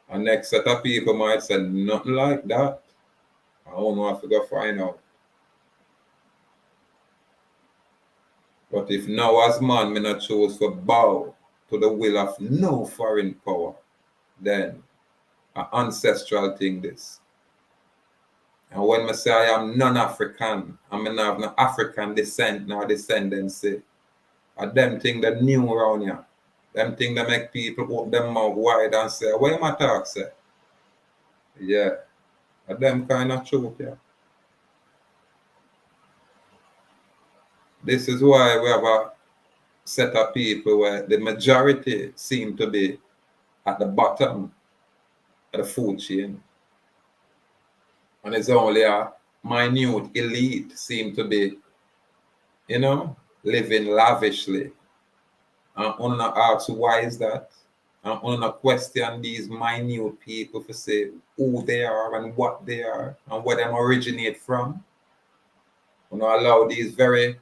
And next set of people might say nothing like that. I don't know if I go find out. But if now as man, me not choose to bow to the will of no foreign power, then an ancestral thing this. And when I say I am non-African, I mean I have no African descent nor descendancy, And them thing that new around here. Them thing that make people open them mouth wide and say, what you my talk say? Yeah. And them kind of truth, yeah. This is why we have a set of people where the majority seem to be at the bottom of the food chain. And it's only a minute elite seem to be, living lavishly. And on ask why is that? And on question these minute people to say who they are and what they are and where them originate from. Allow these very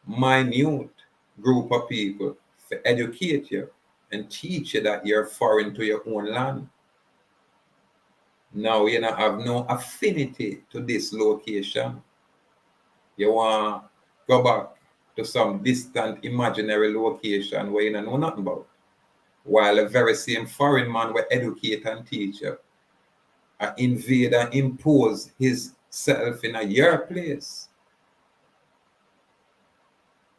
minute group of people to educate you and teach you that you're foreign to your own land. Now you don't have no affinity to this location. You want to go back to some distant imaginary location where you don't know nothing about. While the very same foreign man will educate and teach you, invade and impose his self in your place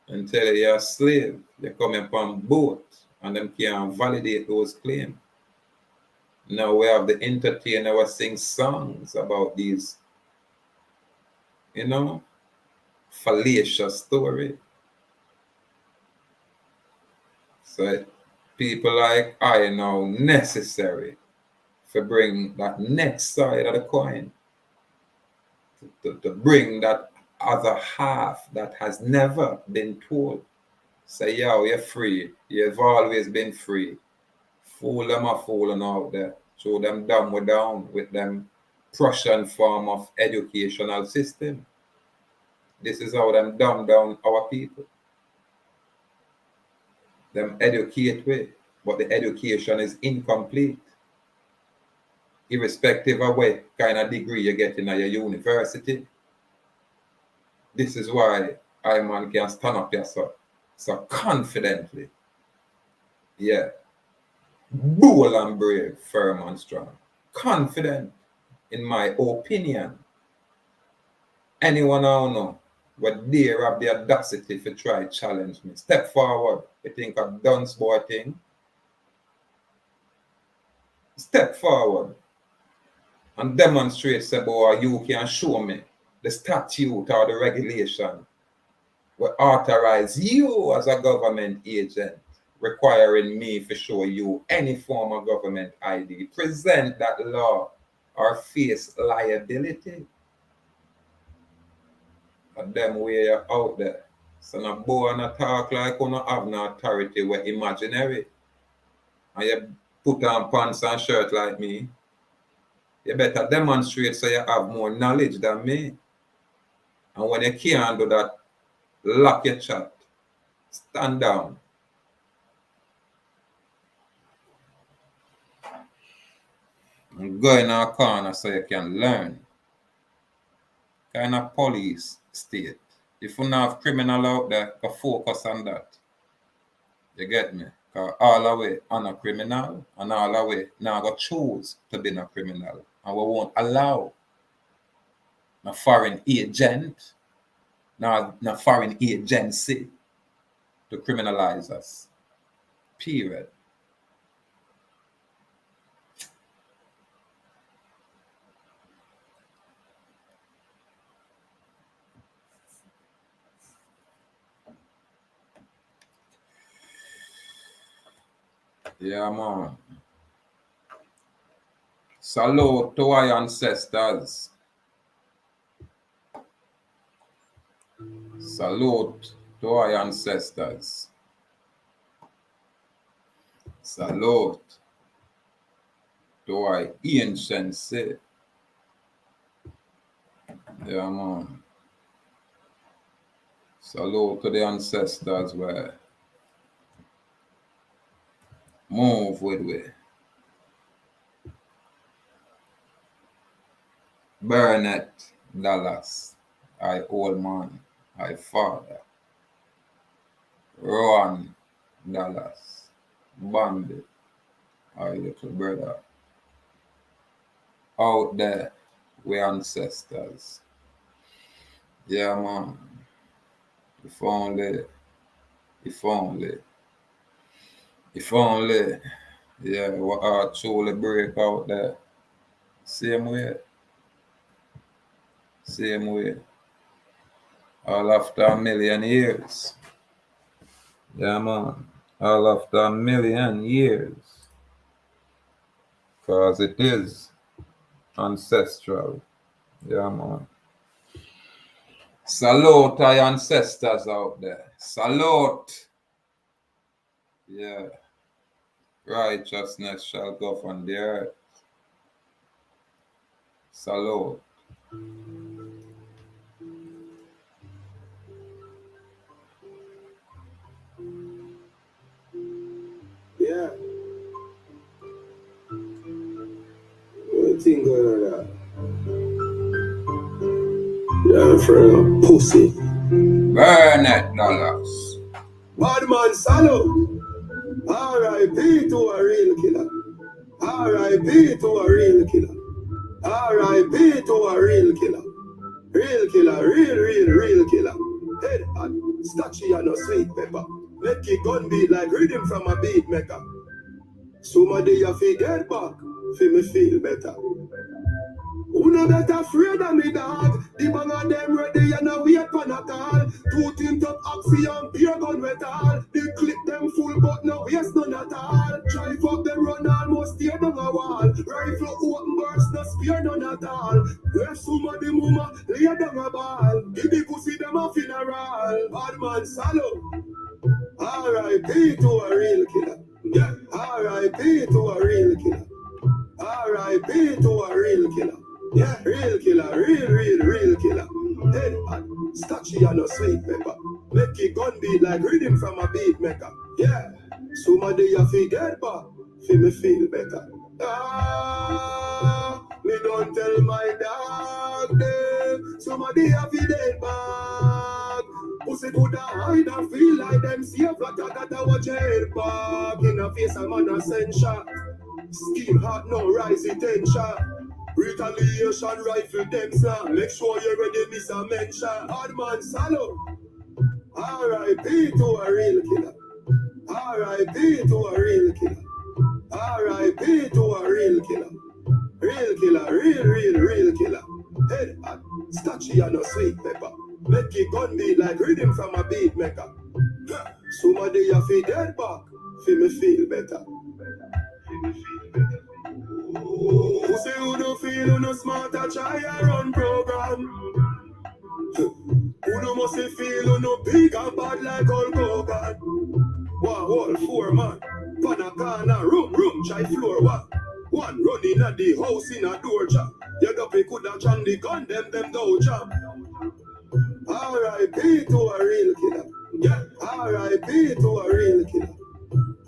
and tell you you're a slave. You're coming from boat and them can't validate those claims. Now we have the entertainer who sing songs about these, fallacious story. So people like I know necessary to bring that next side of the coin, to bring that other half that has never been told. Say, yo, you're free. You've always been free. Fool them are fooling out there. Show them dumb we down with them Prussian form of educational system. This is how them dumb down our people. Them educate way, but the education is incomplete. Irrespective of what kind of degree you get in your university. This is why I man can stand up here so confidently. Yeah. Bold and brave, firm and strong. Confident in my opinion. Anyone I don't know would dare have the audacity to try challenge me. Step forward. You think a dunce boy thing? Step forward and demonstrate, say, boy, you can show me the statute or the regulation will authorize you as a government agent, requiring me to show you any form of government ID. Present that law or face liability. And them way you're out there. So no boy and talk like you don't have no authority where imaginary. And you put on pants and shirt like me. You better demonstrate so you have more knowledge than me. And when you can't do that, lock your chat. Stand down. And go in a corner so you can learn. Kind of police state. If you don't have criminal out there, go focus on that. You get me? Because all the way I'm a criminal and all the way now I go choose to be a criminal. And we won't allow a foreign agent, no foreign agency to criminalize us. Period. Yeah, man. Salute to our ancestors. Salute to our ancestors. Salute to our ancients. Yeah, man. Salute to the ancestors where move with we. Burnett Dallas, I old man, I father. Rowan Dallas, Bandit, I little brother. Out there, we ancestors. Yeah, man. If only If only, yeah, what art truly break out there. Same way. All after a million years. Yeah, man. All after a million years. Because it is ancestral. Yeah, man. Salute our ancestors out there. Salute. Yeah. Righteousness shall govern the earth. Salute. Yeah. What thing going on there? Yeah, friend. Pussy. Burn it, dollars. Bad man, salute. R.I.P. to a real killer. R.I.P. to a real killer. R.I.P. to a real killer. Real killer, real killer. Head and statue and no sweet pepper. Make it gun beat like rhythm from a beat maker. Somebody you feel get back, feel me feel better. Who no better afraid of me dog? The bang of them ready and a wait for a call. Two tint up axiom, beer gun wet all. They clip them full but no waste none at all. Drive up them run almost tear down a wall. Rifle open burst, no spear none at all. Left somebody mama, lay down a ball. Give the pussy them a funeral. Bad man salute. R.I.P. to a real killer. Yeah, R.I.P. to a real killer. R.I.P. to a real killer. Yeah, real killer, real killer. Head and statue and no sweet pepper. Make it gun beat like rhythm from a beat maker. Yeah, somebody you feel get back, feel me feel better. Me don't tell my dog them. Somebody you feel dead back. Pussy coulda hide and feel like them safe like I gotta watch your head back. In the face a man a send shot. Scheme hot, no rise tension. Retaliation rifle them sir. Make sure you're ready, miss a mention. Hard man salute. R.I.P. to a real killer. R.I.P. to a real killer. R.I.P. to a real killer. Real killer, real killer. Head and statue and no sweet pepper. Make it gun beat like rhythm from a beat maker. Somebody you feel dead back, feel me feel better. Who say who don't feel who no smart a try a run program? Who no must feel who no big and bad like Hulk Hogan? One whole 4 man, pan a corner, room, try floor one. One running at the house in a door job. You dopey coulda jam the gun, them don't jam. R.I.P. to a real killer. Yeah, R.I.P. to a real killer.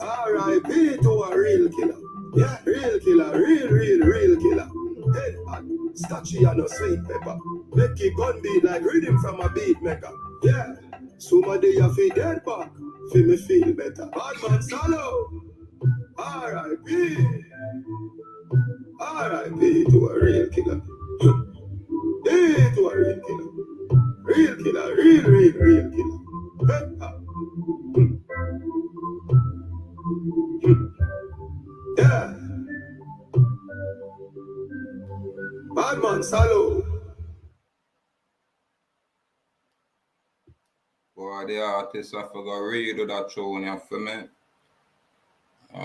R.I.P. to a real killer. Yeah, real killer, real killer. Head and statue and no sweet pepper. Make it gun beat like rhythm from a beat maker. Yeah, somebody you feel dead back, feel me feel better. Bad man solo. R.I.P. R.I.P. to a real killer. Hey, to a real killer. Real killer, real killer. Yeah. Bad man, salute. Boy, the artist I forgot read that tune for me.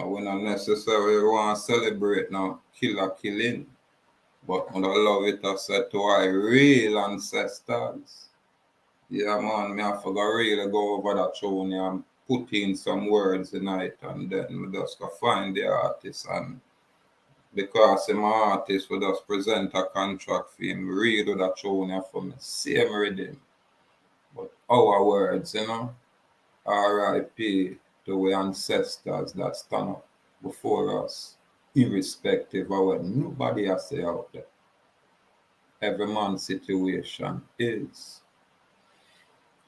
We not necessarily want to celebrate now killer killing. But I love it I said to our real ancestors. Yeah man, me I forgot really go over that tune and put in some words in it and then we just go find the artist and because I'm an artist we just present a contract for him, read that tune for me. Same rhythm. But our words, R.I.P. to our ancestors that stand up before us, irrespective of what nobody has say out there. Every man's situation is.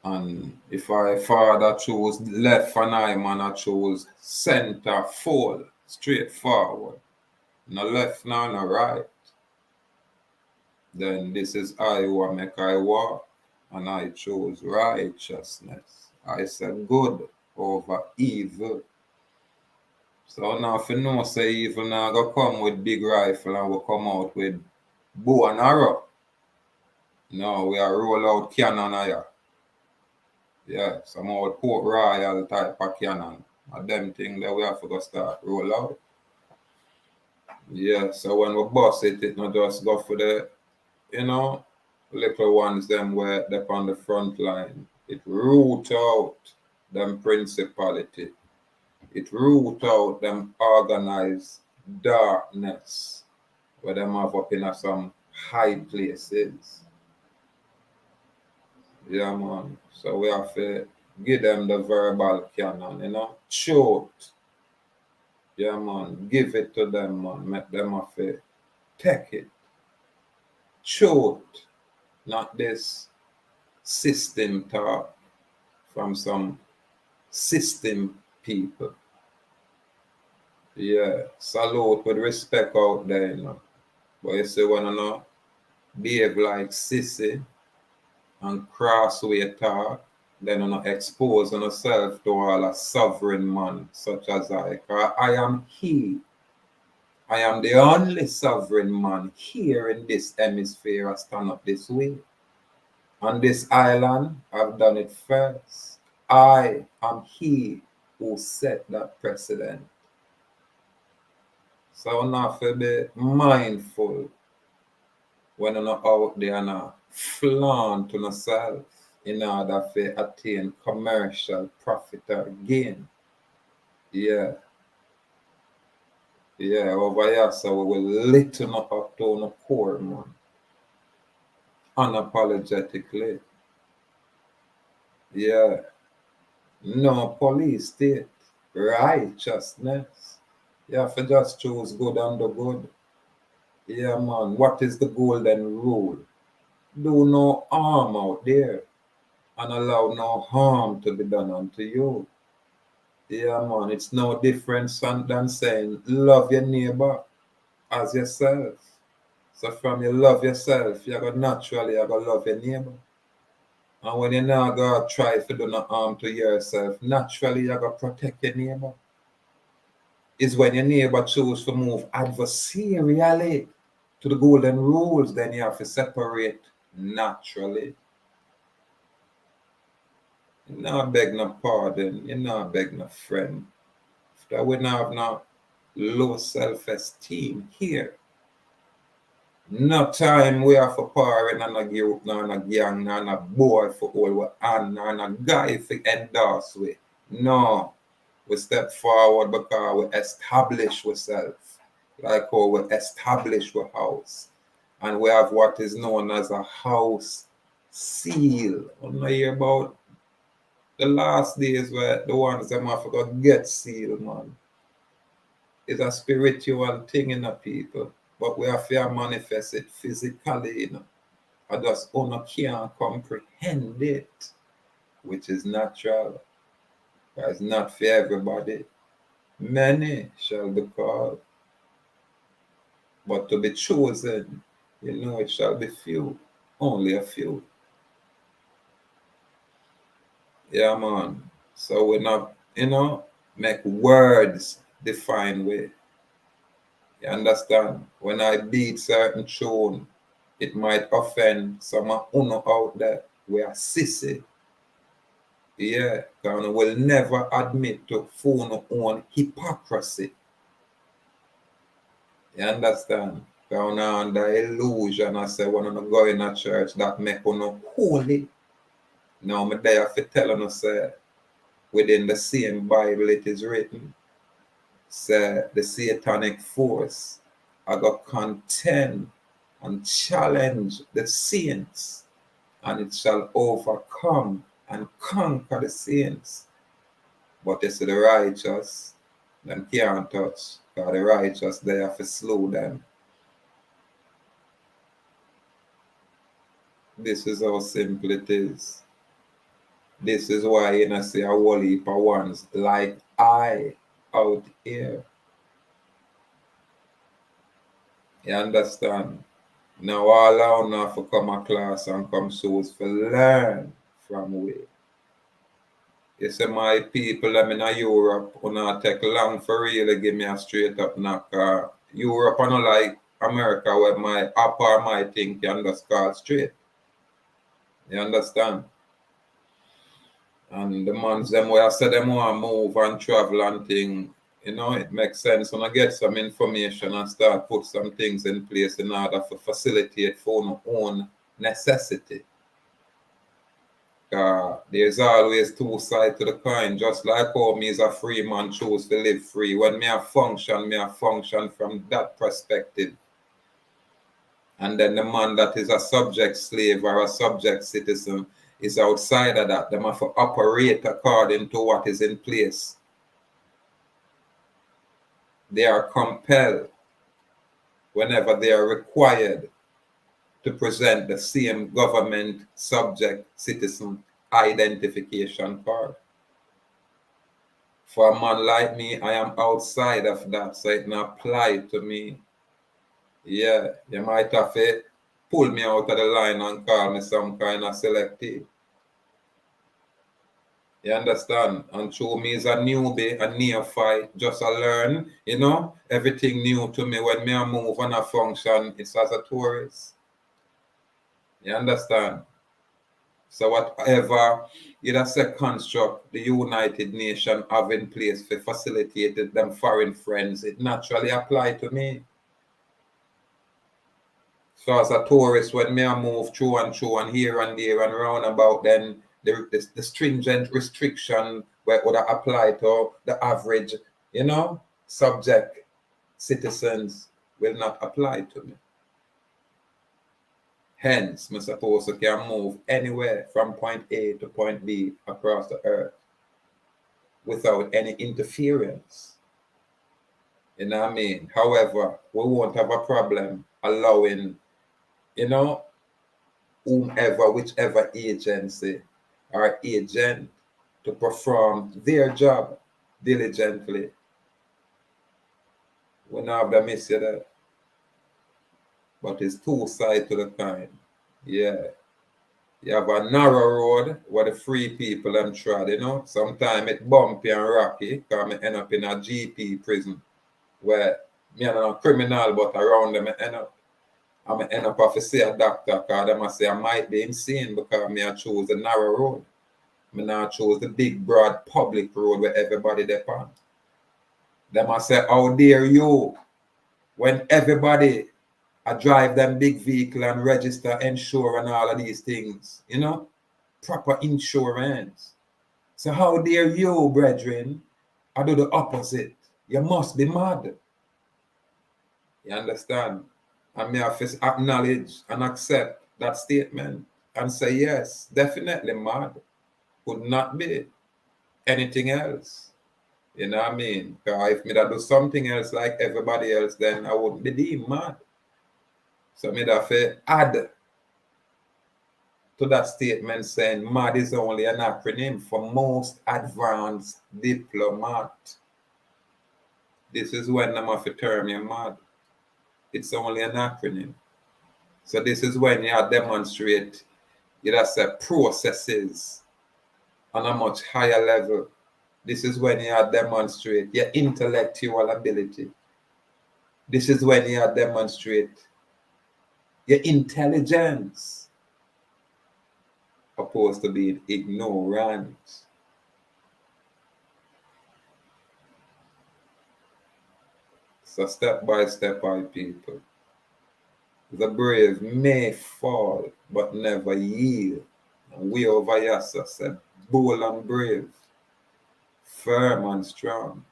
And if our father chose left and I man I chose center full, straight forward, no left no right, then this is I make I walk and I chose righteousness. I said good. over evil. So now if you know say evil now go come with big rifle and we come out with bow and arrow. No, we are roll out cannon here. Yeah, some old Port Royal type of cannon. And them thing that we have to go start roll out. Yeah, so when we bust it, it not just go for the, little ones them where they're on the front line. It root out them principality. It root out them organized darkness where them have up in some high places. Yeah, man. So we have to give them the verbal cannon, Shoot. Yeah, man. Give it to them, man. Make them have to take it. Shoot. Not this system talk from some system people. Yeah. Salute with respect out there. But you see, when behave like sissy and crossway talk, then expose yourself to all a sovereign man such as I. 'Cause I am he. I am the only sovereign man here in this hemisphere I stand up this way. On this island, I've done it first. I am he who set that precedent. So now to be mindful when you're not out there and flaunt on yourself in order to attain commercial profit or gain. Yeah. Yeah, over here, so we will lighten up to the core, man. Unapologetically. Yeah. No police state. Righteousness. You have to just choose good and the good. Yeah, man. What is the golden rule? Do no harm out there and allow no harm to be done unto you. Yeah, man. It's no different than saying love your neighbor as yourself. So from you love yourself, you're going to naturally love your neighbor. And when you now go try to do no harm to yourself, naturally you're going to protect your neighbor. Is when your neighbor choose to move adversarially to the golden rules, then you have to separate naturally. You not beg no pardon, you not beg no friend. That we not have no low self-esteem here. No time we have for parent and a group, and a gang, and a boy for all we and a guy for endorse with. No. We step forward because we establish ourselves, like how we establish our house. And we have what is known as a house seal. I don't hear about the last days where the ones that have to get seal, man. It's a spiritual thing in the people, but we have to manifest it physically, I just can't comprehend it, which is natural. But it's not for everybody. Many shall be called, but to be chosen, it shall be few, only a few. Yeah, man. So we not, make words define way. You understand? When I beat certain tune, it might offend some out there. We are sissy. Yeah, because will never admit to phone own hypocrisy. You understand? Because under illusion, I say, when you go in a church, that make you holy. Now, I'm there to tell you, say, within the same Bible it is written, say, the satanic force, I got contend and challenge the saints, and it shall overcome and conquer the saints. But you see, the righteous, them can't touch, because the righteous, they have to slow them. This is how simple it is. This is why you see a whole heap of ones like I out here. You understand? Now all I now for come a class and come souls for learn from we. You say my people them in Europe who not take long for really give me a straight up knock. Europe I not like America where my upper my thing can just call straight. You understand? And the mans them where I say them want move and travel and thing, you know, it makes sense when I get some information and start put some things in place in order to facilitate for my own necessity. There's always two sides to the coin, just like how me as a free man choose to live free. When me a function from that perspective. And then the man that is a subject slave or a subject citizen is outside of that. They have to operate according to what is in place. They are compelled whenever they are required to present the same government subject citizen identification card. For a man like me, I am outside of that, so it not apply to me. Yeah, you might have to pull me out of the line and call me some kind of selective. You understand? And through me is a newbie, a neophyte, just a learn, you know, everything new to me. When me a move and a function, it's as a tourist. You understand? So whatever you just say construct the United Nations have in place for facilitated them foreign friends, it naturally apply to me. So as a tourist, when me a move through and here and there and round about, then the stringent restriction where would apply to the average, you know, subject citizens will not apply to me. Hence, I'm supposed to can move anywhere from point A to point B across the earth without any interference. You know what I mean? However, we won't have a problem allowing, you know, whomever, whichever agency or agent to perform their job diligently. We don't have the miss you that. But it's two sides to the coin. Yeah. You have a narrow road where the free people them trod, you know. Sometimes it's bumpy and rocky because I end up in a GP prison where me and a criminal but around them I end up. I end up have to see a doctor because them I say I might be insane because me I choose the narrow road. Me not choose the big broad public road where everybody depend. Them I say, how dare you when everybody I drive them big vehicle and register, insure and all of these things, you know, proper insurance. So how dare you, brethren, I do the opposite. You must be mad. You understand? And me have to acknowledge and accept that statement and say, yes, definitely mad. Could not be anything else. You know what I mean? Because if me that do something else like everybody else, then I wouldn't be deemed mad. So me have to add to that statement saying MAD is only an acronym for Most Advanced Diplomat. This is when I'm of a term you MAD. It's only an acronym. So this is when you demonstrate, you just say processes on a much higher level. This is when you demonstrate your intellectual ability. This is when you demonstrate your intelligence, opposed to being ignorant. So step by step, our people. The brave may fall, but never yield. And we over here said, bold and brave, firm and strong.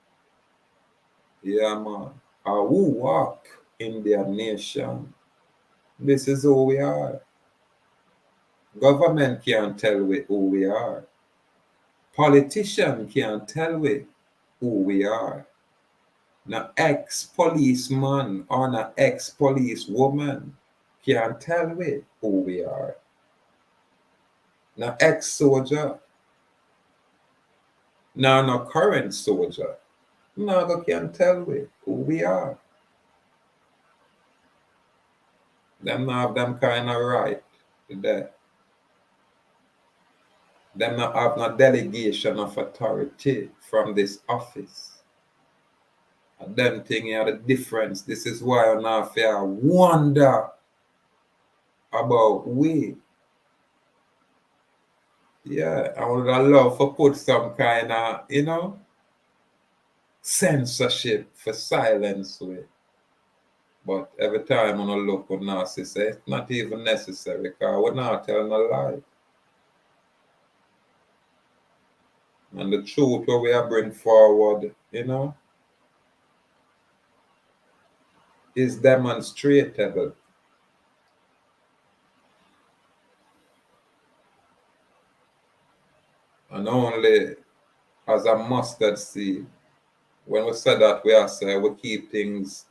Yeah, man. Ahuuakh Indian nation. This is who we are. Government can't tell we who we are. Politician can't tell we who we are. No ex-policeman or no ex-policewoman can't tell we who we are. No ex-soldier, no current soldier, no can tell we who we are. Them not have them kind of right there. Them not have no delegation of authority from this office. And them thing are the difference. This is why I now feel wonder about we. Yeah, I would love to put some kind of, censorship for silence with. But every time I look on narcissist, it's not even necessary because we're not telling a lie. And the truth what we are bring forward, is demonstratable. And only as a mustard seed, when we say that we are saying we keep things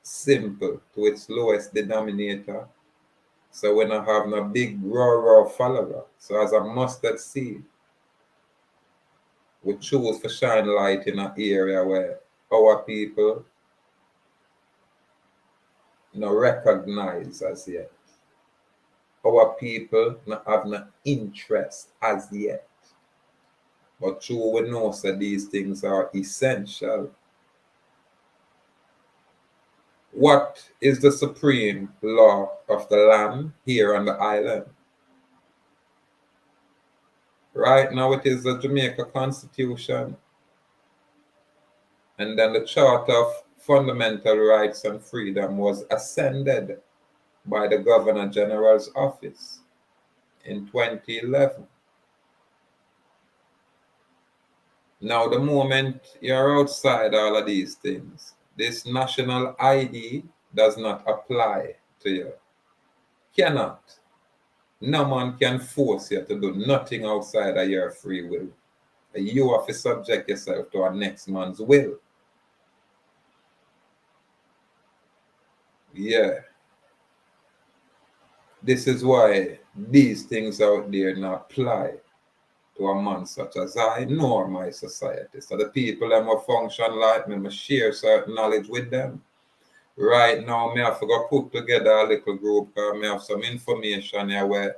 simple to its lowest denominator. So we don't have no big raw follower. So as a mustard seed, we choose to shine light in an area where our people no recognize as yet. Our people not have no interest as yet. But true, we know that these things are essential. What is the supreme law of the land here on the island? Right now it is the Jamaica Constitution. And then the Charter of Fundamental Rights and Freedom was ascended by the Governor General's office in 2011. Now, the moment you're outside all of these things, this national ID does not apply to you. Cannot. No man can force you to do nothing outside of your free will. You have to subject yourself to our next man's will. Yeah. This is why these things out there not apply to a man such as I nor my society. So the people that will function like me, I share certain knowledge with them. Right now, I have to go put together a little group because I have some information here where,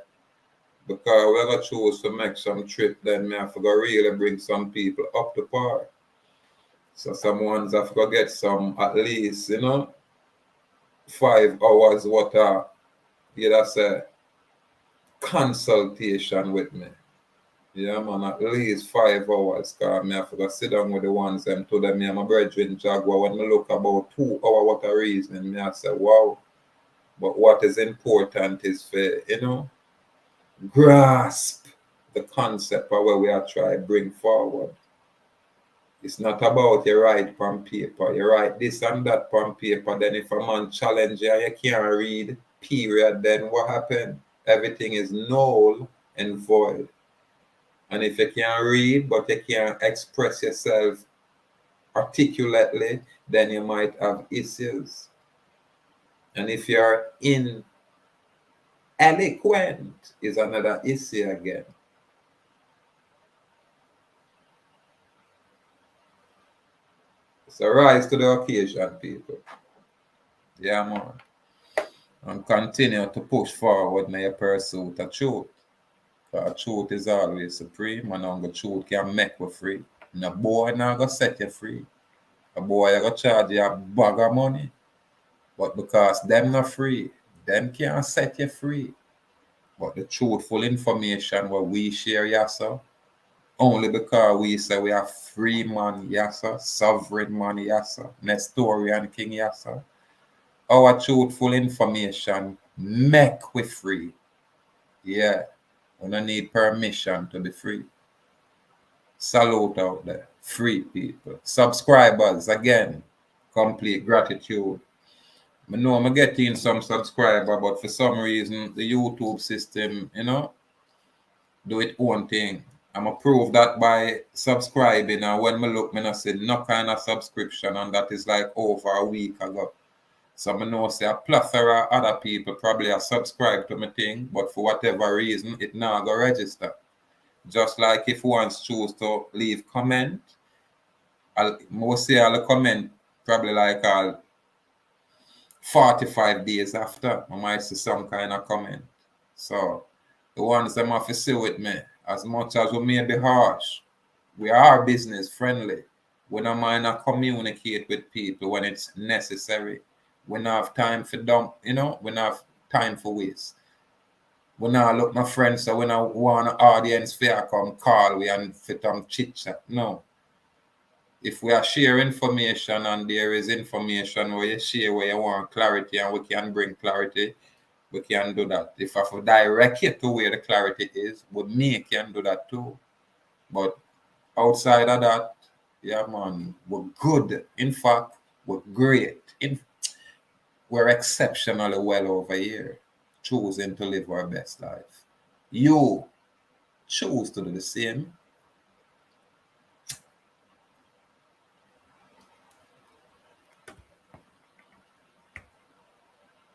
because we're going to choose to make some trip, then I have to go really bring some people up to par. So some ones have to go get some at least, 5 hours worth of, that's a consultation with me. Yeah, man, at least 5 hours, because I have to go sit down with the ones them to them, me and my brethren Jaguar, when I look about 2 hours, what a reason, me I say, wow. But what is important is for, grasp the concept of where we are trying to bring forward. It's not about you write on paper. You write this and that on paper, then if a man challenge you and you can't read, period, then what happened? Everything is null and void. And if you can't read, but you can't express yourself articulately, then you might have issues. And if you're ineloquent, is another issue again. So rise to the occasion, people. Yeah, man. And continue to push forward in your pursuit of truth. Because truth is always supreme, and the truth can make you free. No boy not gonna set you free. A boy gonna charge you a bag of money. But because them not free, them can't set you free. But the truthful information what we share, yassa, only because we say we are free man, yassa, sovereign man, yassa, Nestorian king, yassa. Our truthful information make we free. Yeah. We don't need permission to be free. Salute out there. Free people. Subscribers, again, complete gratitude. I know I'm getting some subscriber, but for some reason, the YouTube system, do its own thing. I'm going to prove that by subscribing. And when I look, I see no kind of subscription, and that is like over a week ago. So I know say a plethora of other people probably are subscribed to my thing, but for whatever reason, it now go register. Just like if one choose to leave comment, I'll say I'll comment probably like 45 days after, I might see some kind of comment. So the ones that have to see with me, As much as we may be harsh, we are business friendly. We don't mind to communicate with people when it's necessary. We don't have time for dump, we don't have time for waste. We not look my friends, so we not want an audience for come call we and fit them chit chat. No. If we are share information and there is information where you share where you want clarity and we can bring clarity, we can do that. If I have to direct you to where the clarity is, we can do that too. But outside of that, yeah man, we're good. In fact, we're great. We're exceptionally well over here, choosing to live our best life. You choose to do the same.